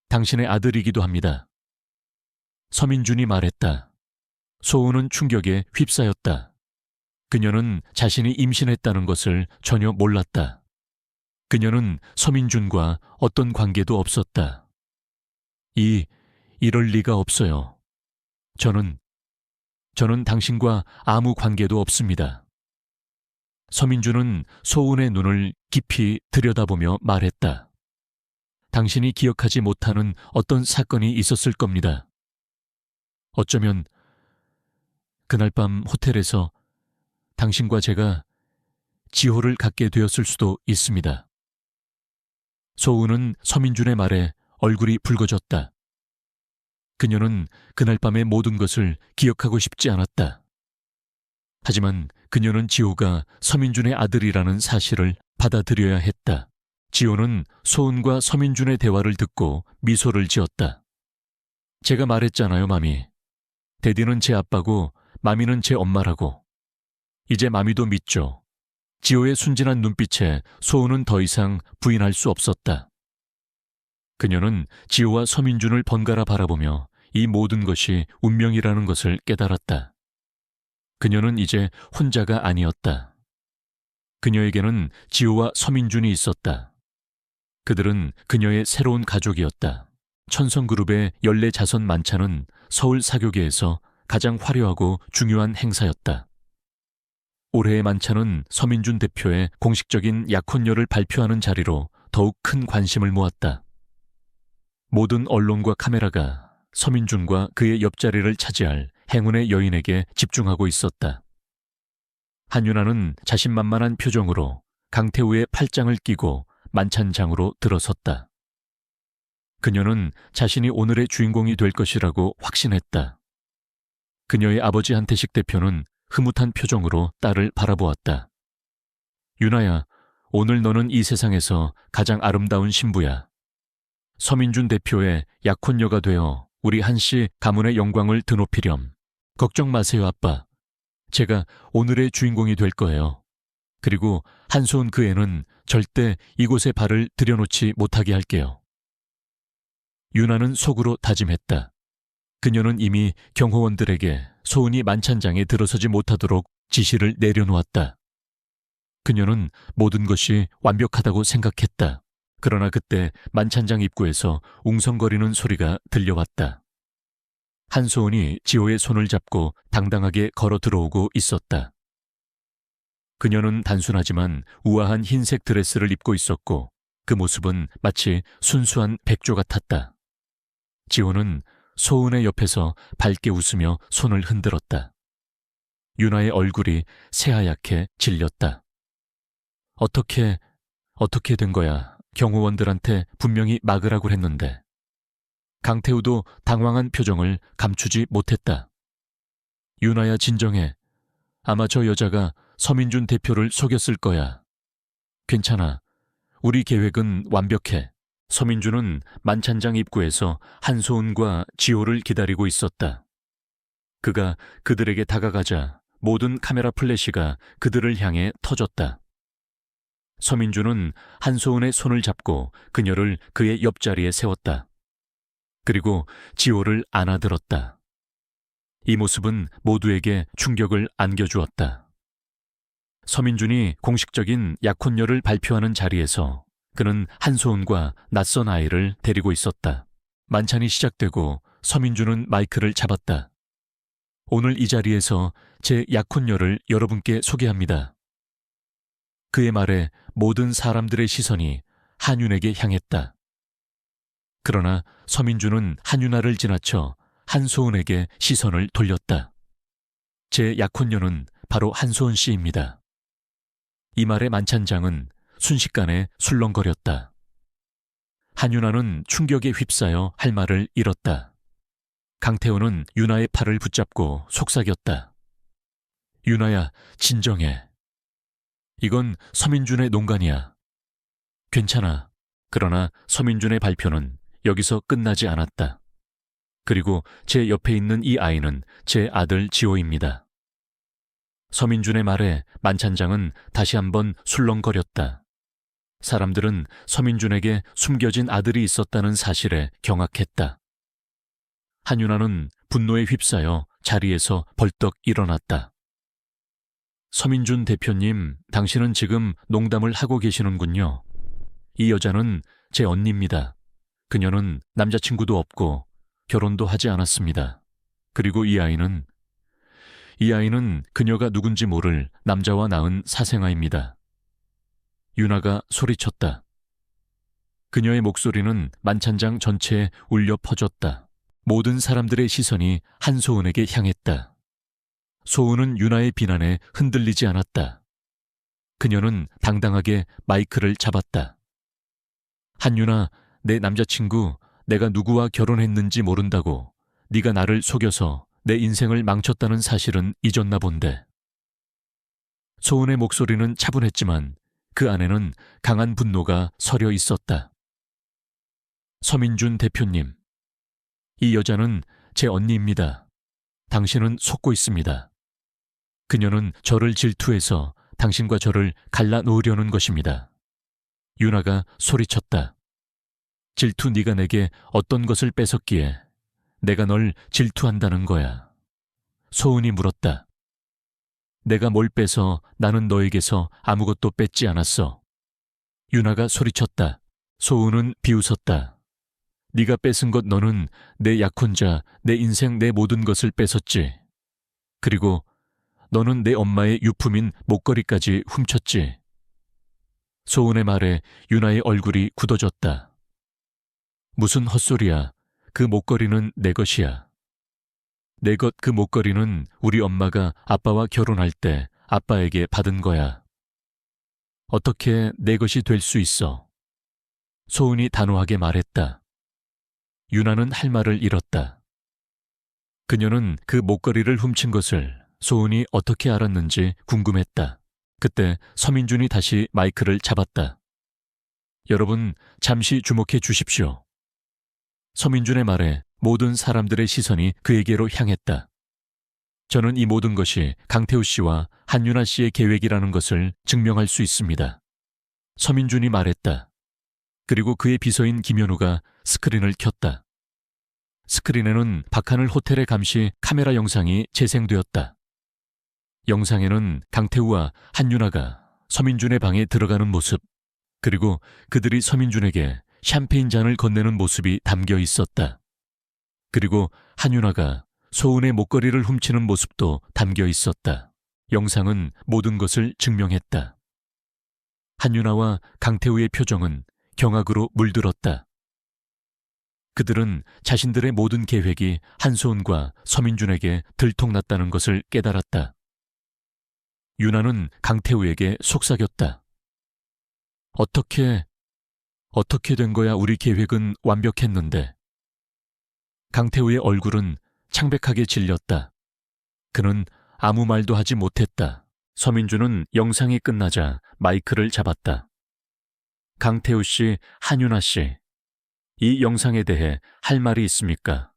당신의 아들이기도 합니다. 서민준이 말했다. 소은은 충격에 휩싸였다. 그녀는 자신이 임신했다는 것을 전혀 몰랐다. 그녀는 서민준과 어떤 관계도 없었다. 이럴 리가 없어요. 저는 당신과 아무 관계도 없습니다. 서민준은 소은의 눈을 깊이 들여다보며 말했다. 당신이 기억하지 못하는 어떤 사건이 있었을 겁니다. 어쩌면 그날 밤 호텔에서 당신과 제가 지호를 갖게 되었을 수도 있습니다. 소은은 서민준의 말에 얼굴이 붉어졌다. 그녀는 그날 밤의 모든 것을 기억하고 싶지 않았다. 하지만 그녀는 지호가 서민준의 아들이라는 사실을 받아들여야 했다. 지호는 소은과 서민준의 대화를 듣고 미소를 지었다. 제가 말했잖아요, 마미. 데디는 제 아빠고 마미는 제 엄마라고. 이제 마미도 믿죠. 지호의 순진한 눈빛에 소은은 더 이상 부인할 수 없었다. 그녀는 지호와 서민준을 번갈아 바라보며 이 모든 것이 운명이라는 것을 깨달았다. 그녀는 이제 혼자가 아니었다. 그녀에게는 지호와 서민준이 있었다. 그들은 그녀의 새로운 가족이었다. 천성그룹의 연례 자선 만찬은 서울 사교계에서 가장 화려하고 중요한 행사였다. 올해의 만찬은 서민준 대표의 공식적인 약혼녀를 발표하는 자리로 더욱 큰 관심을 모았다. 모든 언론과 카메라가 서민준과 그의 옆자리를 차지할 행운의 여인에게 집중하고 있었다. 한윤아는 자신만만한 표정으로 강태우의 팔짱을 끼고 만찬장으로 들어섰다. 그녀는 자신이 오늘의 주인공이 될 것이라고 확신했다. 그녀의 아버지 한태식 대표는 흐뭇한 표정으로 딸을 바라보았다. 유나야, 오늘 너는 이 세상에서 가장 아름다운 신부야. 서민준 대표의 약혼녀가 되어 우리 한씨 가문의 영광을 드높이렴. 걱정 마세요, 아빠. 제가 오늘의 주인공이 될 거예요. 그리고 한소은 그 애는 절대 이곳에 발을 들여놓지 못하게 할게요. 유나는 속으로 다짐했다. 그녀는 이미 경호원들에게 소은이 만찬장에 들어서지 못하도록 지시를 내려놓았다. 그녀는 모든 것이 완벽하다고 생각했다. 그러나 그때 만찬장 입구에서 웅성거리는 소리가 들려왔다. 한소은이 지호의 손을 잡고 당당하게 걸어 들어오고 있었다. 그녀는 단순하지만 우아한 흰색 드레스를 입고 있었고 그 모습은 마치 순수한 백조 같았다. 지호는 소은의 옆에서 밝게 웃으며 손을 흔들었다. 유나의 얼굴이 새하얗게 질렸다. 어떻게 된 거야? 경호원들한테 분명히 막으라고 했는데. 강태우도 당황한 표정을 감추지 못했다. 유나야, 진정해. 아마 저 여자가 서민준 대표를 속였을 거야. 괜찮아. 우리 계획은 완벽해. 서민준은 만찬장 입구에서 한소은과 지호를 기다리고 있었다. 그가 그들에게 다가가자 모든 카메라 플래시가 그들을 향해 터졌다. 서민준은 한소은의 손을 잡고 그녀를 그의 옆자리에 세웠다. 그리고 지호를 안아들었다. 이 모습은 모두에게 충격을 안겨주었다. 서민준이 공식적인 약혼녀를 발표하는 자리에서 그는 한소은과 낯선 아이를 데리고 있었다. 만찬이 시작되고 서민준은 마이크를 잡았다. 오늘 이 자리에서 제 약혼녀를 여러분께 소개합니다. 그의 말에 모든 사람들의 시선이 한윤에게 향했다. 그러나 서민준은 한윤아를 지나쳐 한소은에게 시선을 돌렸다. 제 약혼녀는 바로 한소은 씨입니다. 이 말에 만찬장은 순식간에 술렁거렸다. 한윤아는 충격에 휩싸여 할 말을 잃었다. 강태호는 유나의 팔을 붙잡고 속삭였다. 유나야, 진정해. 이건 서민준의 농간이야. 괜찮아. 그러나 서민준의 발표는 여기서 끝나지 않았다. 그리고 제 옆에 있는 이 아이는 제 아들 지호입니다. 서민준의 말에 만찬장은 다시 한번 술렁거렸다. 사람들은 서민준에게 숨겨진 아들이 있었다는 사실에 경악했다. 한윤아는 분노에 휩싸여 자리에서 벌떡 일어났다. 서민준 대표님, 당신은 지금 농담을 하고 계시는군요. 이 여자는 제 언니입니다. 그녀는 남자친구도 없고 결혼도 하지 않았습니다. 그리고 이 아이는 그녀가 누군지 모를 남자와 낳은 사생아입니다. 유나가 소리쳤다. 그녀의 목소리는 만찬장 전체에 울려 퍼졌다. 모든 사람들의 시선이 한소은에게 향했다. 소은은 유나의 비난에 흔들리지 않았다. 그녀는 당당하게 마이크를 잡았다. 한윤아, 내 남자친구, 내가 누구와 결혼했는지 모른다고 네가 나를 속여서 내 인생을 망쳤다는 사실은 잊었나 본데. 소은의 목소리는 차분했지만 그 안에는 강한 분노가 서려 있었다. 서민준 대표님, 이 여자는 제 언니입니다. 당신은 속고 있습니다. 그녀는 저를 질투해서 당신과 저를 갈라놓으려는 것입니다. 유나가 소리쳤다. 질투, 네가 내게 어떤 것을 뺏었기에 내가 널 질투한다는 거야. 소은이 물었다. 내가 뭘 빼서 나는 너에게서 아무것도 뺏지 않았어. 유나가 소리쳤다. 소은은 비웃었다. 네가 뺏은 것, 너는 내 약혼자, 내 인생, 내 모든 것을 뺏었지. 그리고 너는 내 엄마의 유품인 목걸이까지 훔쳤지. 소은의 말에 유나의 얼굴이 굳어졌다. 무슨 헛소리야. 그 목걸이는 내 것이야. 내 것, 그 목걸이는 우리 엄마가 아빠와 결혼할 때 아빠에게 받은 거야. 어떻게 내 것이 될 수 있어? 소은이 단호하게 말했다. 유나는 할 말을 잃었다. 그녀는 그 목걸이를 훔친 것을 소은이 어떻게 알았는지 궁금했다. 그때 서민준이 다시 마이크를 잡았다. 여러분, 잠시 주목해 주십시오. 서민준의 말에 모든 사람들의 시선이 그에게로 향했다. 저는 이 모든 것이 강태우 씨와 한윤아 씨의 계획이라는 것을 증명할 수 있습니다. 서민준이 말했다. 그리고 그의 비서인 김현우가 스크린을 켰다. 스크린에는 박하늘 호텔의 감시 카메라 영상이 재생되었다. 영상에는 강태우와 한윤아가 서민준의 방에 들어가는 모습, 그리고 그들이 서민준에게 샴페인 잔을 건네는 모습이 담겨 있었다. 그리고 한윤아가 소은의 목걸이를 훔치는 모습도 담겨 있었다. 영상은 모든 것을 증명했다. 한윤아와 강태우의 표정은 경악으로 물들었다. 그들은 자신들의 모든 계획이 한소은과 서민준에게 들통났다는 것을 깨달았다. 윤아는 강태우에게 속삭였다. 어떻게 된 거야? 우리 계획은 완벽했는데. 강태우의 얼굴은 창백하게 질렸다. 그는 아무 말도 하지 못했다. 서민준은 영상이 끝나자 마이크를 잡았다. 강태우 씨, 한윤아 씨, 이 영상에 대해 할 말이 있습니까?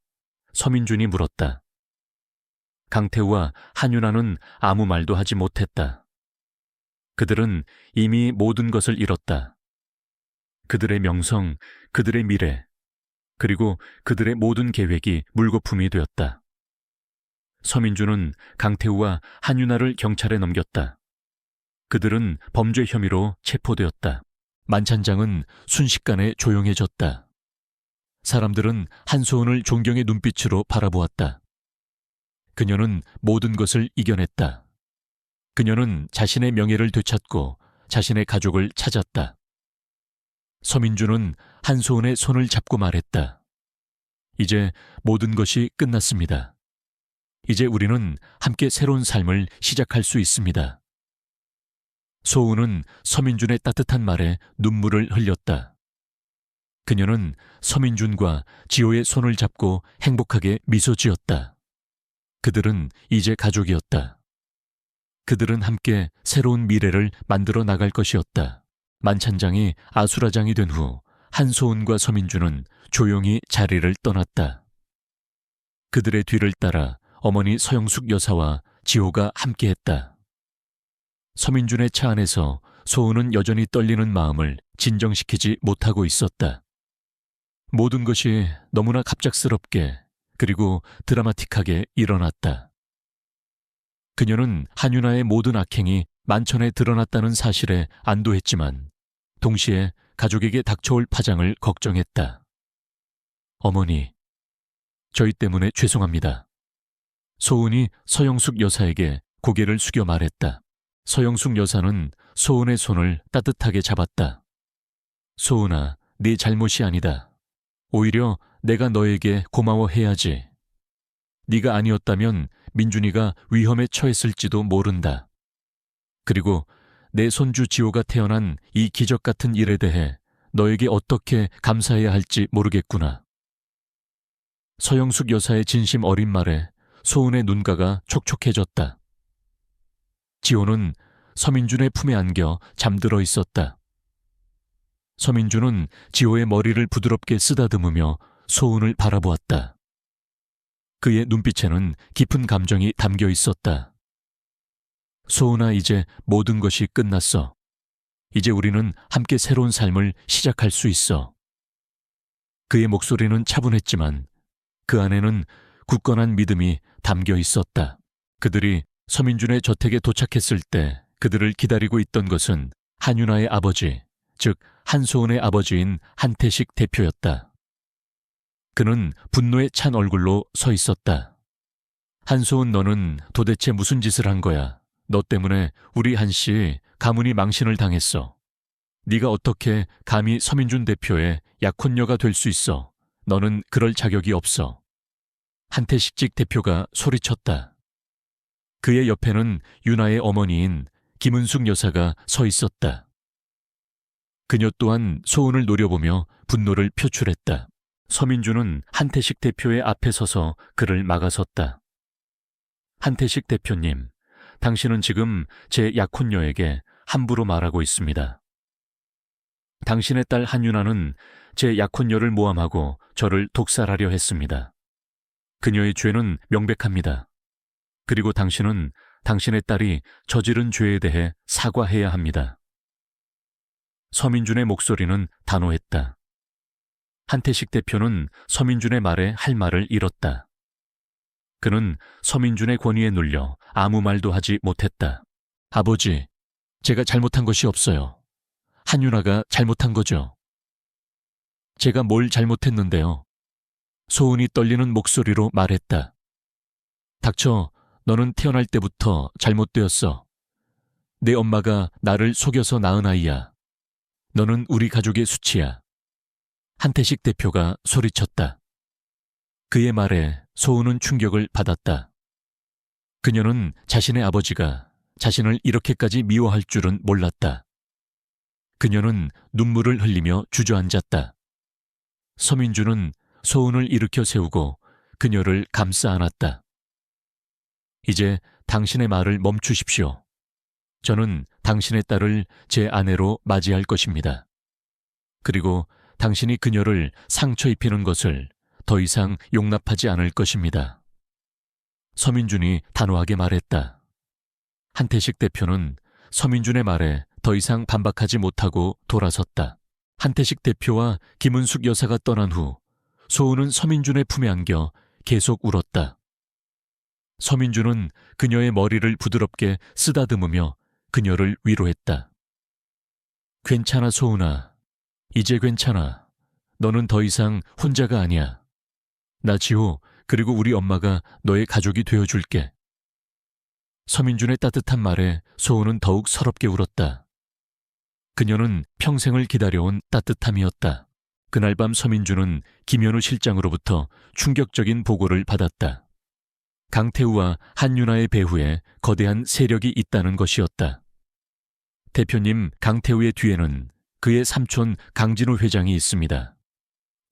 서민준이 물었다. 강태우와 한윤아는 아무 말도 하지 못했다. 그들은 이미 모든 것을 잃었다. 그들의 명성, 그들의 미래, 그리고 그들의 모든 계획이 물거품이 되었다. 서민준은 강태우와 한윤아를 경찰에 넘겼다. 그들은 범죄 혐의로 체포되었다. 만찬장은 순식간에 조용해졌다. 사람들은 한소은을 존경의 눈빛으로 바라보았다. 그녀는 모든 것을 이겨냈다. 그녀는 자신의 명예를 되찾고 자신의 가족을 찾았다. 서민준은 한소은의 손을 잡고 말했다. 이제 모든 것이 끝났습니다. 이제 우리는 함께 새로운 삶을 시작할 수 있습니다. 소은은 서민준의 따뜻한 말에 눈물을 흘렸다. 그녀는 서민준과 지호의 손을 잡고 행복하게 미소 지었다. 그들은 이제 가족이었다. 그들은 함께 새로운 미래를 만들어 나갈 것이었다. 만찬장이 아수라장이 된 후 한소은과 서민준은 조용히 자리를 떠났다. 그들의 뒤를 따라 어머니 서영숙 여사와 지호가 함께했다. 서민준의 차 안에서 소은은 여전히 떨리는 마음을 진정시키지 못하고 있었다. 모든 것이 너무나 갑작스럽게 그리고 드라마틱하게 일어났다. 그녀는 한윤아의 모든 악행이 만천에 드러났다는 사실에 안도했지만 동시에 가족에게 닥쳐올 파장을 걱정했다. 어머니, 저희 때문에 죄송합니다. 소은이 서영숙 여사에게 고개를 숙여 말했다. 서영숙 여사는 소은의 손을 따뜻하게 잡았다. 소은아, 네 잘못이 아니다. 오히려 내가 너에게 고마워해야지. 네가 아니었다면 민준이가 위험에 처했을지도 모른다. 그리고 내 손주 지호가 태어난 이 기적 같은 일에 대해 너에게 어떻게 감사해야 할지 모르겠구나. 서영숙 여사의 진심 어린 말에 소은의 눈가가 촉촉해졌다. 지호는 서민준의 품에 안겨 잠들어 있었다. 서민준은 지호의 머리를 부드럽게 쓰다듬으며 소은을 바라보았다. 그의 눈빛에는 깊은 감정이 담겨 있었다. 소은아, 이제 모든 것이 끝났어. 이제 우리는 함께 새로운 삶을 시작할 수 있어. 그의 목소리는 차분했지만 그 안에는 굳건한 믿음이 담겨 있었다. 그들이 서민준의 저택에 도착했을 때 그들을 기다리고 있던 것은 한윤아의 아버지, 즉 한소은의 아버지인 한태식 대표였다. 그는 분노에 찬 얼굴로 서 있었다. 한소은, 너는 도대체 무슨 짓을 한 거야? 너 때문에 우리 한씨 가문이 망신을 당했어. 네가 어떻게 감히 서민준 대표의 약혼녀가 될 수 있어? 너는 그럴 자격이 없어. 한태식직 대표가 소리쳤다. 그의 옆에는 윤아의 어머니인 김은숙 여사가 서 있었다. 그녀 또한 소은을 노려보며 분노를 표출했다. 서민주는 한태식 대표의 앞에 서서 그를 막아섰다. 한태식 대표님, 당신은 지금 제 약혼녀에게 함부로 말하고 있습니다. 당신의 딸 한윤아는 제 약혼녀를 모함하고 저를 독살하려 했습니다. 그녀의 죄는 명백합니다. 그리고 당신은 당신의 딸이 저지른 죄에 대해 사과해야 합니다. 서민준의 목소리는 단호했다. 한태식 대표는 서민준의 말에 할 말을 잃었다. 그는 서민준의 권위에 눌려 아무 말도 하지 못했다. 아버지, 제가 잘못한 것이 없어요. 한윤아가 잘못한 거죠. 제가 뭘 잘못했는데요. 소은이 떨리는 목소리로 말했다. 닥쳐, 너는 태어날 때부터 잘못되었어. 내 엄마가 나를 속여서 낳은 아이야. 너는 우리 가족의 수치야. 한태식 대표가 소리쳤다. 그의 말에 소은은 충격을 받았다. 그녀는 자신의 아버지가 자신을 이렇게까지 미워할 줄은 몰랐다. 그녀는 눈물을 흘리며 주저앉았다. 서민주는 소은을 일으켜 세우고 그녀를 감싸 안았다. 이제 당신의 말을 멈추십시오. 저는 당신의 딸을 제 아내로 맞이할 것입니다. 그리고 당신이 그녀를 상처 입히는 것을 더 이상 용납하지 않을 것입니다. 서민준이 단호하게 말했다. 한태식 대표는 서민준의 말에 더 이상 반박하지 못하고 돌아섰다. 한태식 대표와 김은숙 여사가 떠난 후 소은은 서민준의 품에 안겨 계속 울었다. 서민준은 그녀의 머리를 부드럽게 쓰다듬으며 그녀를 위로했다. 괜찮아, 소은아. 이제 괜찮아. 너는 더 이상 혼자가 아니야. 나 지호 그리고 우리 엄마가 너의 가족이 되어줄게. 서민준의 따뜻한 말에 소은은 더욱 서럽게 울었다. 그녀는 평생을 기다려온 따뜻함이었다. 그날 밤 서민준은 김현우 실장으로부터 충격적인 보고를 받았다. 강태우와 한윤아의 배후에 거대한 세력이 있다는 것이었다. 대표님 강태우의 뒤에는 그의 삼촌 강진우 회장이 있습니다.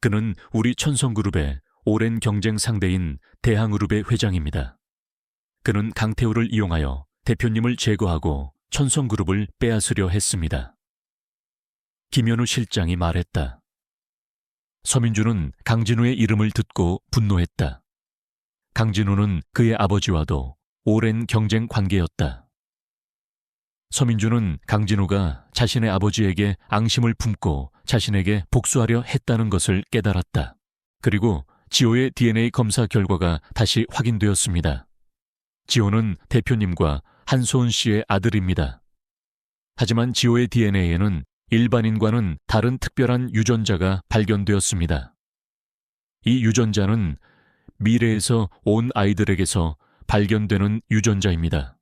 그는 우리 천성그룹의 오랜 경쟁 상대인 대항그룹의 회장입니다. 그는 강태우를 이용하여 대표님을 제거하고 천성그룹을 빼앗으려 했습니다. 김현우 실장이 말했다. 서민주는 강진우의 이름을 듣고 분노했다. 강진우는 그의 아버지와도 오랜 경쟁 관계였다. 서민주는 강진우가 자신의 아버지에게 앙심을 품고 자신에게 복수하려 했다는 것을 깨달았다. 그리고 지호의 DNA 검사 결과가 다시 확인되었습니다. 지호는 대표님과 한소은 씨의 아들입니다. 하지만 지호의 DNA에는 일반인과는 다른 특별한 유전자가 발견되었습니다. 이 유전자는 미래에서 온 아이들에게서 발견되는 유전자입니다.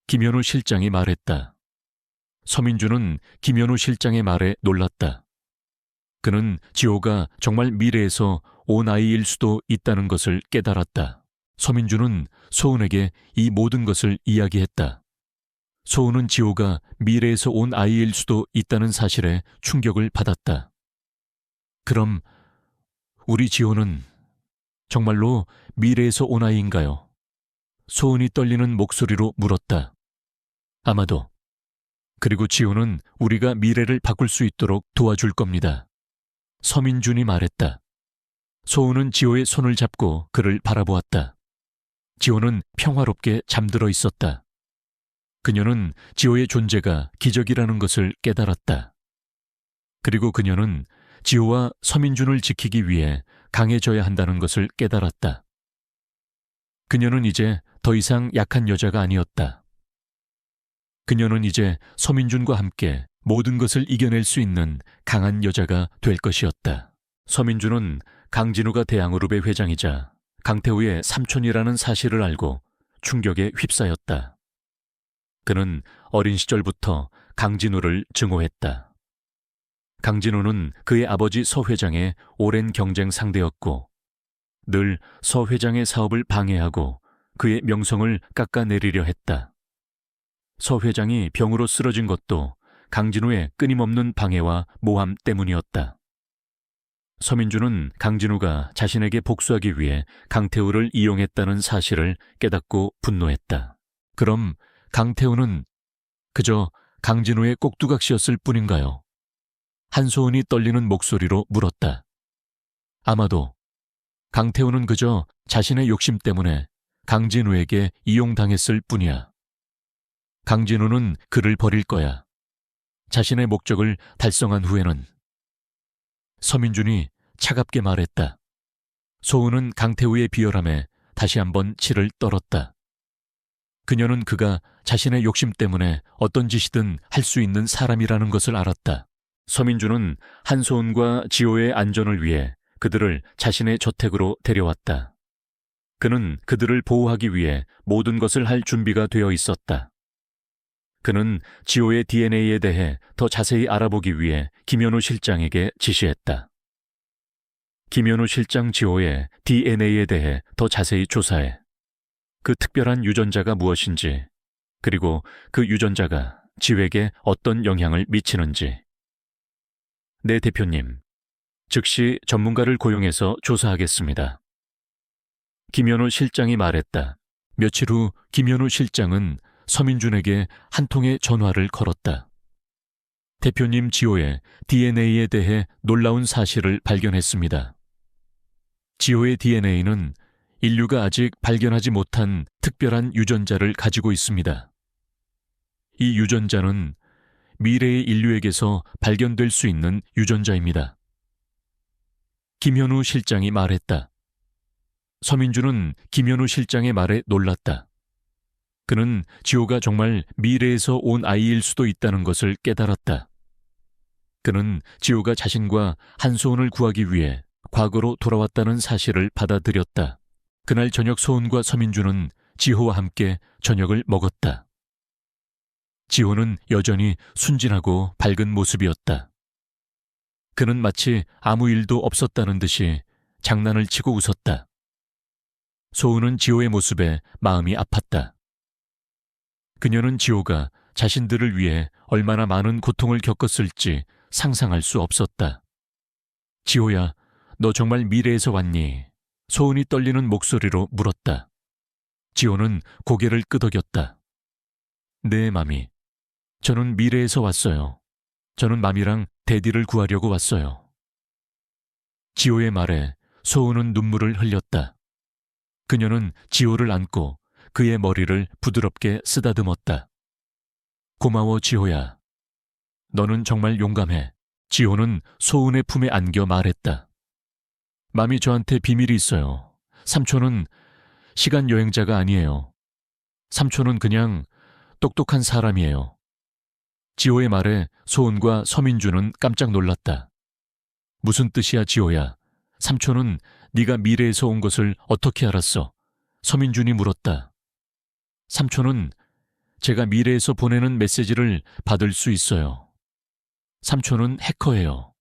김현우 실장이 말했다. 서민주는 김현우 실장의 말에 놀랐다. 그는 지호가 정말 미래에서 온 아이일 수도 있다는 것을 깨달았다. 서민주는 소은에게 이 모든 것을 이야기했다. 소은은 지호가 미래에서 온 아이일 수도 있다는 사실에 충격을 받았다. 그럼 우리 지호는 정말로 미래에서 온 아이인가요? 소은이 떨리는 목소리로 물었다. 아마도. 그리고 지호는 우리가 미래를 바꿀 수 있도록 도와줄 겁니다. 서민준이 말했다. 소은은 지호의 손을 잡고 그를 바라보았다. 지호는 평화롭게 잠들어 있었다. 그녀는 지호의 존재가 기적이라는 것을 깨달았다. 그리고 그녀는 지호와 서민준을 지키기 위해 강해져야 한다는 것을 깨달았다. 그녀는 이제 더 이상 약한 여자가 아니었다. 그녀는 이제 서민준과 함께 모든 것을 이겨낼 수 있는 강한 여자가 될 것이었다. 서민준은 강진우가 대항그룹의 회장이자 강태우의 삼촌이라는 사실을 알고 충격에 휩싸였다. 그는 어린 시절부터 강진우를 증오했다. 강진우는 그의 아버지 서 회장의 오랜 경쟁 상대였고 늘 서 회장의 사업을 방해하고 그의 명성을 깎아내리려 했다. 서 회장이 병으로 쓰러진 것도 강진우의 끊임없는 방해와 모함 때문이었다. 서민주는 강진우가 자신에게 복수하기 위해 강태우를 이용했다는 사실을 깨닫고 분노했다. 그럼 강태우는 그저 강진우의 꼭두각시였을 뿐인가요? 한소은이 떨리는 목소리로 물었다. 아마도 강태우는 그저 자신의 욕심 때문에 강진우에게 이용당했을 뿐이야. 강진우는 그를 버릴 거야. 자신의 목적을 달성한 후에는. 서민준이 차갑게 말했다. 소은은 강태우의 비열함에 다시 한번 치를 떨었다. 그녀는 그가 자신의 욕심 때문에 어떤 짓이든 할 수 있는 사람이라는 것을 알았다. 서민준은 한소은과 지호의 안전을 위해 그들을 자신의 저택으로 데려왔다. 그는 그들을 보호하기 위해 모든 것을 할 준비가 되어 있었다. 그는 지호의 DNA에 대해 더 자세히 알아보기 위해 김현우 실장에게 지시했다. 김현우 실장 지호의 DNA에 대해 더 자세히 조사해. 그 특별한 유전자가 무엇인지, 그리고 그 유전자가 지호에게 어떤 영향을 미치는지. 네, 대표님. 즉시 전문가를 고용해서 조사하겠습니다. 김현우 실장이 말했다. 며칠 후 김현우 실장은 서민준에게 한 통의 전화를 걸었다. 대표님 지호의 DNA에 대해 놀라운 사실을 발견했습니다. 지호의 DNA는 인류가 아직 발견하지 못한 특별한 유전자를 가지고 있습니다. 이 유전자는 미래의 인류에게서 발견될 수 있는 유전자입니다. 김현우 실장이 말했다. 서민주는 김현우 실장의 말에 놀랐다. 그는 지호가 정말 미래에서 온 아이일 수도 있다는 것을 깨달았다. 그는 지호가 자신과 한소은을 구하기 위해 과거로 돌아왔다는 사실을 받아들였다. 그날 저녁 소은과 서민주는 지호와 함께 저녁을 먹었다. 지호는 여전히 순진하고 밝은 모습이었다. 그는 마치 아무 일도 없었다는 듯이 장난을 치고 웃었다. 소은은 지호의 모습에 마음이 아팠다. 그녀는 지호가 자신들을 위해 얼마나 많은 고통을 겪었을지 상상할 수 없었다. 지호야, 너 정말 미래에서 왔니? 소은이 떨리는 목소리로 물었다. 지호는 고개를 끄덕였다. 네, 맘이. 저는 미래에서 왔어요. 저는 맘이랑 데디를 구하려고 왔어요. 지호의 말에 소은은 눈물을 흘렸다. 그녀는 지호를 안고 그의 머리를 부드럽게 쓰다듬었다. 고마워, 지호야. 너는 정말 용감해. 지호는 소은의 품에 안겨 말했다. 맘이 저한테 비밀이 있어요. 삼촌은 시간 여행자가 아니에요. 삼촌은 그냥 똑똑한 사람이에요. 지호의 말에 소은과 서민주는 깜짝 놀랐다. 무슨 뜻이야, 지호야? 삼촌은 네가 미래에서 온 것을 어떻게 알았어? 서민준이 물었다. 삼촌은 제가 미래에서 보내는 메시지를 받을 수 있어요. 삼촌은 해커예요.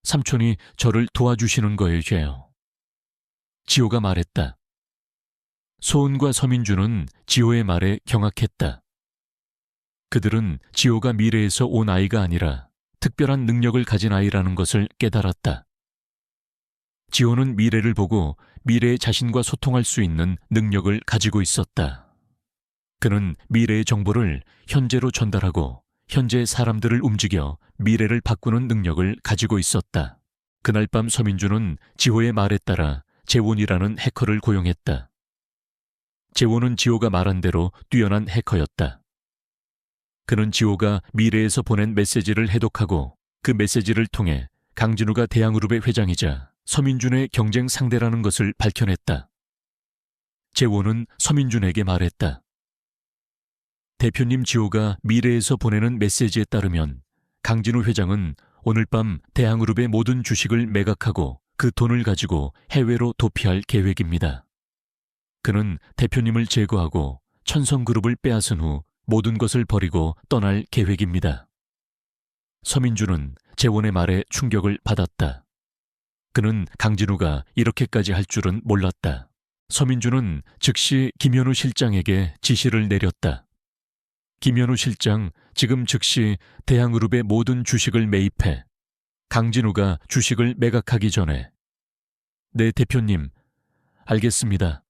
삼촌이 저를 도와주시는 거예요. 지호가 말했다. 소은과 서민주는 지호의 말에 경악했다. 그들은 지호가 미래에서 온 아이가 아니라 특별한 능력을 가진 아이라는 것을 깨달았다. 지호는 미래를 보고 미래의 자신과 소통할 수 있는 능력을 가지고 있었다. 그는 미래의 정보를 현재로 전달하고 현재의 사람들을 움직여 미래를 바꾸는 능력을 가지고 있었다. 그날 밤 서민주는 지호의 말에 따라 재원이라는 해커를 고용했다. 재원은 지호가 말한 대로 뛰어난 해커였다. 그는 지호가 미래에서 보낸 메시지를 해독하고 그 메시지를 통해 강진우가 대양그룹의 회장이자 서민준의 경쟁 상대라는 것을 밝혀냈다. 재원은 서민준에게 말했다. 대표님 지호가 미래에서 보내는 메시지에 따르면 강진우 회장은 오늘 밤 대양그룹의 모든 주식을 매각하고 그 돈을 가지고 해외로 도피할 계획입니다. 그는 대표님을 제거하고 천성그룹을 빼앗은 후 모든 것을 버리고 떠날 계획입니다. 서민주는 재원의 말에 충격을 받았다. 그는 강진우가 이렇게까지 할 줄은 몰랐다. 서민주는 즉시 김현우 실장에게 지시를 내렸다. 김현우 실장, 지금 즉시 대양그룹의 모든 주식을 매입해 강진우가 주식을 매각하기 전에 네, 대표님, 알겠습니다.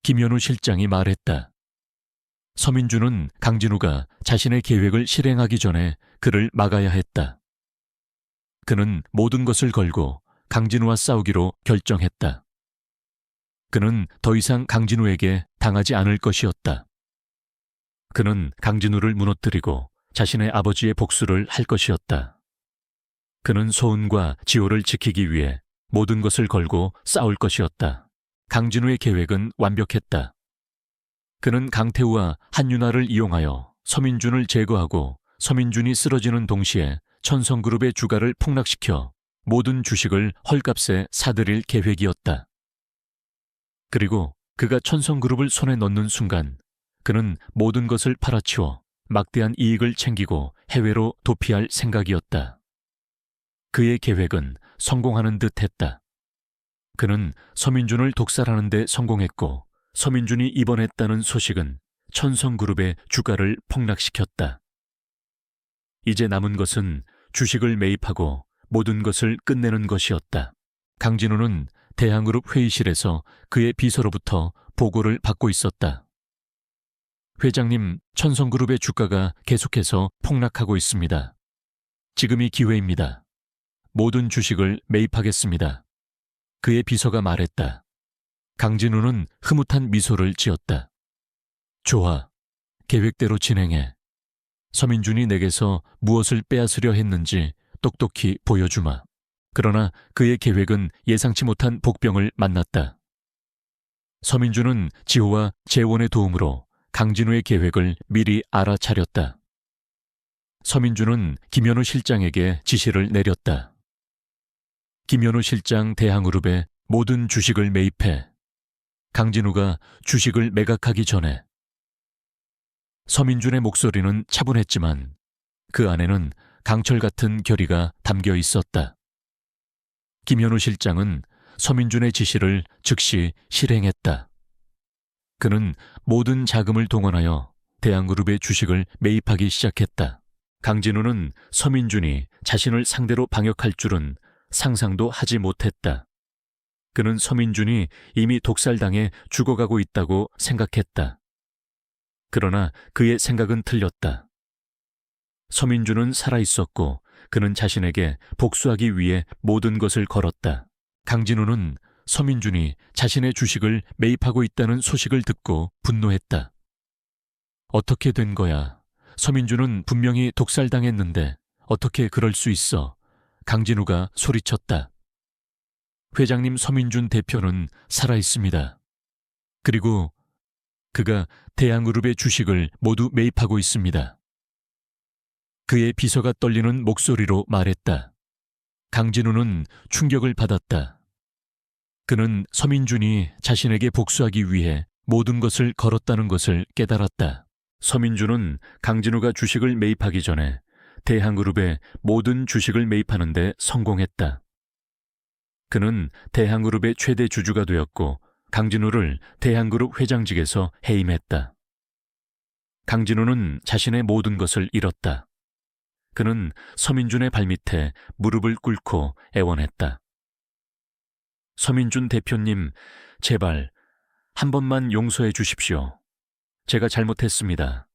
김현우 실장이 말했다. 서민주는 강진우가 자신의 계획을 실행하기 전에 그를 막아야 했다. 그는 모든 것을 걸고 강진우와 싸우기로 결정했다. 그는 더 이상 강진우에게 당하지 않을 것이었다. 그는 강진우를 무너뜨리고 자신의 아버지의 복수를 할 것이었다. 그는 소은과 지호를 지키기 위해 모든 것을 걸고 싸울 것이었다. 강진우의 계획은 완벽했다. 그는 강태우와 한윤아를 이용하여 서민준을 제거하고 서민준이 쓰러지는 동시에 천성그룹의 주가를 폭락시켜 모든 주식을 헐값에 사들일 계획이었다. 그리고 그가 천성그룹을 손에 넣는 순간 그는 모든 것을 팔아치워 막대한 이익을 챙기고 해외로 도피할 생각이었다. 그의 계획은 성공하는 듯 했다. 그는 서민준을 독살하는 데 성공했고 서민준이 입원했다는 소식은 천성그룹의 주가를 폭락시켰다. 이제 남은 것은 주식을 매입하고 모든 것을 끝내는 것이었다. 강진우는 대항그룹 회의실에서 그의 비서로부터 보고를 받고 있었다. 회장님, 천성그룹의 주가가 계속해서 폭락하고 있습니다. 지금이 기회입니다. 모든 주식을 매입하겠습니다. 그의 비서가 말했다. 강진우는 흐뭇한 미소를 지었다. 좋아. 계획대로 진행해. 서민준이 내게서 무엇을 빼앗으려 했는지 똑똑히 보여주마. 그러나 그의 계획은 예상치 못한 복병을 만났다. 서민준은 지호와 재원의 도움으로 강진우의 계획을 미리 알아차렸다. 서민준은 김현우 실장에게 지시를 내렸다. 김현우 실장 대항그룹의 모든 주식을 매입해. 강진우가 주식을 매각하기 전에. 서민준의 목소리는 차분했지만 그 안에는 강철 같은 결의가 담겨 있었다. 김현우 실장은 서민준의 지시를 즉시 실행했다. 그는 모든 자금을 동원하여 대항그룹의 주식을 매입하기 시작했다. 강진우는 서민준이 자신을 상대로 방역할 줄은 상상도 하지 못했다. 그는 서민준이 이미 독살당해 죽어가고 있다고 생각했다. 그러나 그의 생각은 틀렸다. 서민준은 살아있었고 그는 자신에게 복수하기 위해 모든 것을 걸었다. 강진우는 서민준이 자신의 주식을 매입하고 있다는 소식을 듣고 분노했다. 어떻게 된 거야? 서민준은 분명히 독살당했는데 어떻게 그럴 수 있어? 강진우가 소리쳤다. 회장님, 서민준 대표는 살아있습니다. 그리고 그가 대항그룹의 주식을 모두 매입하고 있습니다. 그의 비서가 떨리는 목소리로 말했다. 강진우는 충격을 받았다. 그는 서민준이 자신에게 복수하기 위해 모든 것을 걸었다는 것을 깨달았다. 서민준은 강진우가 주식을 매입하기 전에 대항그룹의 모든 주식을 매입하는 데 성공했다. 그는 대항그룹의 최대 주주가 되었고 강진우를 대항그룹 회장직에서 해임했다. 강진우는 자신의 모든 것을 잃었다. 그는 서민준의 발밑에 무릎을 꿇고 애원했다. 서민준 대표님, 제발 한 번만 용서해 주십시오. 제가 잘못했습니다.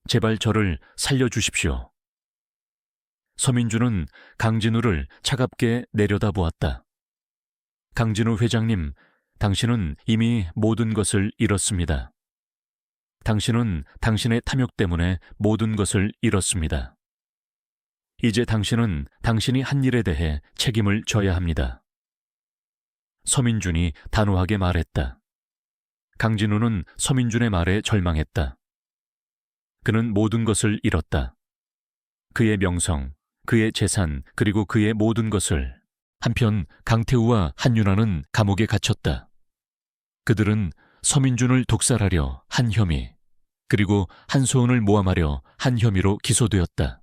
제발 저를 살려주십시오. 서민준은 강진우를 차갑게 내려다보았다. 강진우 회장님, 당신은 이미 모든 것을 잃었습니다. 당신은 당신의 탐욕 때문에 모든 것을 잃었습니다. 이제 당신은 당신이 한 일에 대해 책임을 져야 합니다. 서민준이 단호하게 말했다. 강진우는 서민준의 말에 절망했다. 그는 모든 것을 잃었다. 그의 명성, 그의 재산, 그리고 그의 모든 것을. 한편 강태우와 한윤아는 감옥에 갇혔다. 그들은 서민준을 독살하려 한 혐의, 그리고 한소은을 모함하려 한 혐의로 기소되었다.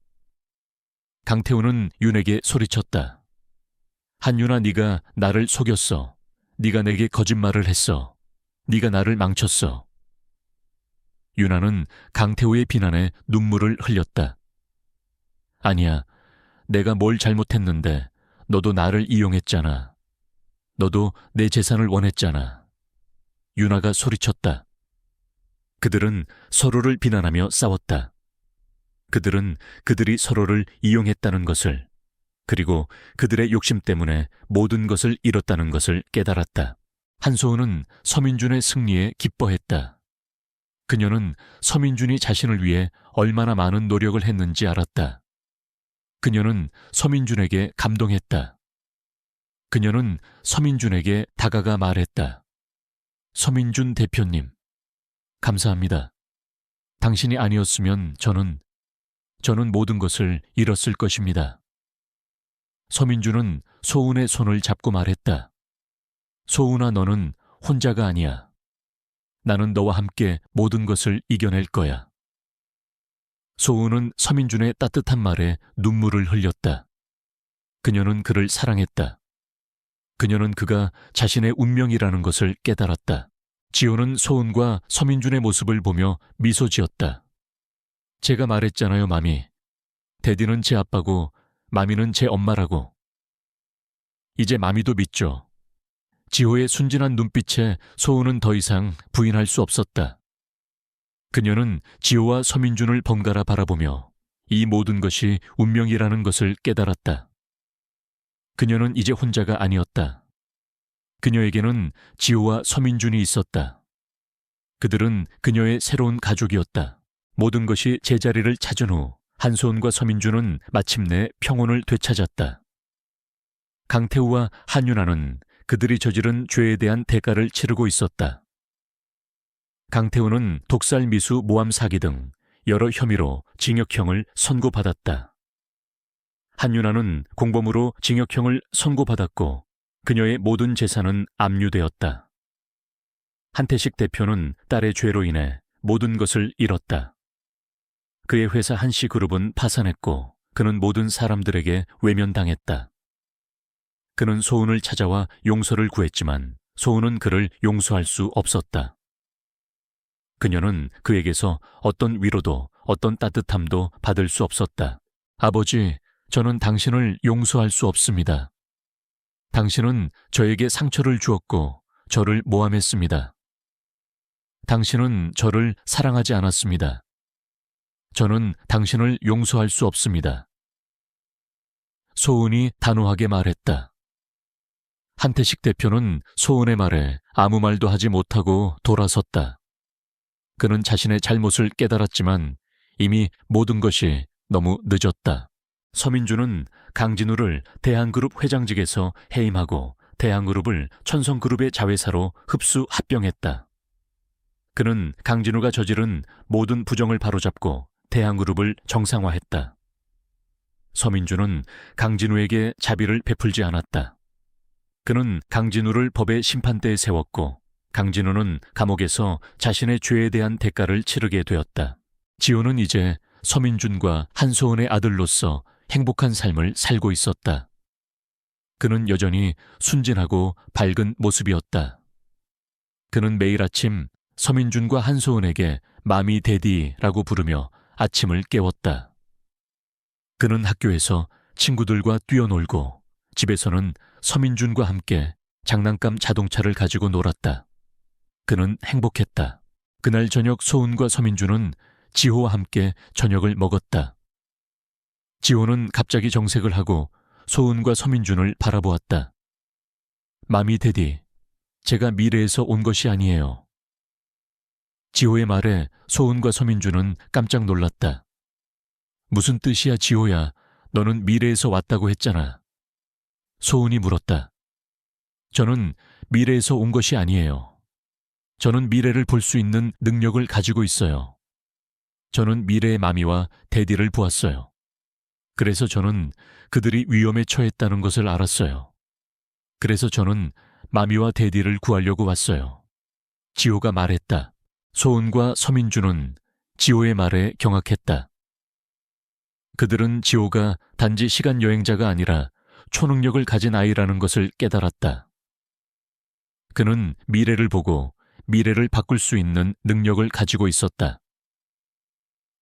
강태우는 윤에게 소리쳤다. 한윤아, 네가 나를 속였어. 네가 내게 거짓말을 했어. 네가 나를 망쳤어. 윤아는 강태우의 비난에 눈물을 흘렸다. 아니야, 내가 뭘 잘못했는데 너도 나를 이용했잖아. 너도 내 재산을 원했잖아. 유나가 소리쳤다. 그들은 서로를 비난하며 싸웠다. 그들은 그들이 서로를 이용했다는 것을, 그리고 그들의 욕심 때문에 모든 것을 잃었다는 것을 깨달았다. 한소은은 서민준의 승리에 기뻐했다. 그녀는 서민준이 자신을 위해 얼마나 많은 노력을 했는지 알았다. 그녀는 서민준에게 감동했다. 그녀는 서민준에게 다가가 말했다. 서민준 대표님, 감사합니다. 당신이 아니었으면 저는 모든 것을 잃었을 것입니다. 서민준은 소은의 손을 잡고 말했다. 소은아, 너는 혼자가 아니야. 나는 너와 함께 모든 것을 이겨낼 거야. 소은은 서민준의 따뜻한 말에 눈물을 흘렸다. 그녀는 그를 사랑했다. 그녀는 그가 자신의 운명이라는 것을 깨달았다. 지호는 소은과 서민준의 모습을 보며 미소 지었다. 제가 말했잖아요, 마미. 데디는 제 아빠고 마미는 제 엄마라고. 이제 마미도 믿죠. 지호의 순진한 눈빛에 소은은 더 이상 부인할 수 없었다. 그녀는 지호와 서민준을 번갈아 바라보며 이 모든 것이 운명이라는 것을 깨달았다. 그녀는 이제 혼자가 아니었다. 그녀에게는 지호와 서민준이 있었다. 그들은 그녀의 새로운 가족이었다. 모든 것이 제자리를 찾은 후 한소은과 서민준은 마침내 평온을 되찾았다. 강태우와 한윤아는 그들이 저지른 죄에 대한 대가를 치르고 있었다. 강태우는 독살 미수 모함 사기 등 여러 혐의로 징역형을 선고받았다. 한윤아는 공범으로 징역형을 선고받았고 그녀의 모든 재산은 압류되었다. 한태식 대표는 딸의 죄로 인해 모든 것을 잃었다. 그의 회사 한시그룹은 파산했고 그는 모든 사람들에게 외면당했다. 그는 소은을 찾아와 용서를 구했지만 소은은 그를 용서할 수 없었다. 그녀는 그에게서 어떤 위로도 어떤 따뜻함도 받을 수 없었다. 아버지, 저는 당신을 용서할 수 없습니다. 당신은 저에게 상처를 주었고 저를 모함했습니다. 당신은 저를 사랑하지 않았습니다. 저는 당신을 용서할 수 없습니다. 소은이 단호하게 말했다. 한태식 대표는 소은의 말에 아무 말도 하지 못하고 돌아섰다. 그는 자신의 잘못을 깨달았지만 이미 모든 것이 너무 늦었다. 서민준은 강진우를 대한그룹 회장직에서 해임하고 대한그룹을 천성그룹의 자회사로 흡수 합병했다. 그는 강진우가 저지른 모든 부정을 바로잡고 대한그룹을 정상화했다. 서민준은 강진우에게 자비를 베풀지 않았다. 그는 강진우를 법의 심판대에 세웠고 강진우는 감옥에서 자신의 죄에 대한 대가를 치르게 되었다. 지호는 이제 서민준과 한소은의 아들로서 행복한 삶을 살고 있었다. 그는 여전히 순진하고 밝은 모습이었다. 그는 매일 아침 서민준과 한소은에게 마미 데디라고 부르며 아침을 깨웠다. 그는 학교에서 친구들과 뛰어놀고 집에서는 서민준과 함께 장난감 자동차를 가지고 놀았다. 그는 행복했다. 그날 저녁 소은과 서민준은 지호와 함께 저녁을 먹었다. 지호는 갑자기 정색을 하고 소은과 서민준을 바라보았다. 마미 데디, 제가 미래에서 온 것이 아니에요. 지호의 말에 소은과 서민준은 깜짝 놀랐다. 무슨 뜻이야, 지호야? 너는 미래에서 왔다고 했잖아. 소은이 물었다. 저는 미래에서 온 것이 아니에요. 저는 미래를 볼 수 있는 능력을 가지고 있어요. 저는 미래의 마미와 데디를 보았어요. 그래서 저는 그들이 위험에 처했다는 것을 알았어요. 그래서 저는 마미와 데디를 구하려고 왔어요. 지호가 말했다. 소은과 서민준은 지호의 말에 경악했다. 그들은 지호가 단지 시간 여행자가 아니라 초능력을 가진 아이라는 것을 깨달았다. 그는 미래를 보고 미래를 바꿀 수 있는 능력을 가지고 있었다.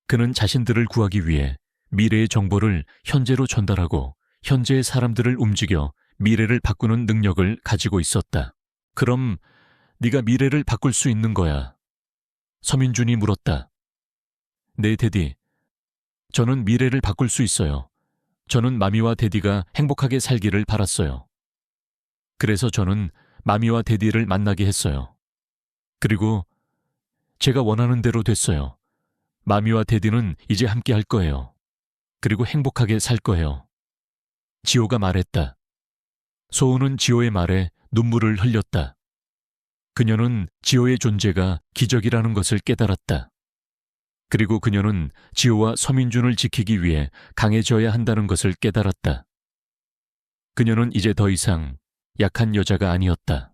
그는 자신들을 구하기 위해 미래의 정보를 현재로 전달하고 현재의 사람들을 움직여 미래를 바꾸는 능력을 가지고 있었다. 그럼 네가 미래를 바꿀 수 있는 거야? 서민준이 물었다. 네, 데디. 저는 미래를 바꿀 수 있어요. 저는 마미와 데디가 행복하게 살기를 바랐어요. 그래서 저는 마미와 데디를 만나게 했어요. 그리고 제가 원하는 대로 됐어요. 마미와 데디는 이제 함께 할 거예요. 그리고 행복하게 살 거예요. 지호가 말했다. 소은은 지호의 말에 눈물을 흘렸다. 그녀는 지호의 존재가 기적이라는 것을 깨달았다. 그리고 그녀는 지호와 서민준을 지키기 위해 강해져야 한다는 것을 깨달았다. 그녀는 이제 더 이상 약한 여자가 아니었다.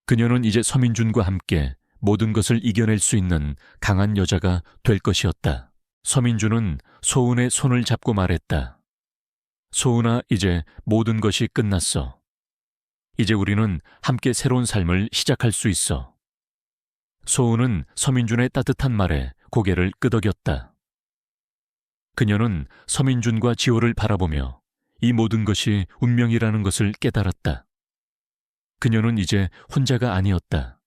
그녀는 이제 서민준과 함께 모든 것을 이겨낼 수 있는 강한 여자가 될 것이었다. 서민준은 소은의 손을 잡고 말했다. 소은아, 이제 모든 것이 끝났어. 이제 우리는 함께 새로운 삶을 시작할 수 있어. 소은은 서민준의 따뜻한 말에 고개를 끄덕였다. 그녀는 서민준과 지호를 바라보며 이 모든 것이 운명이라는 것을 깨달았다. 그녀는 이제 혼자가 아니었다.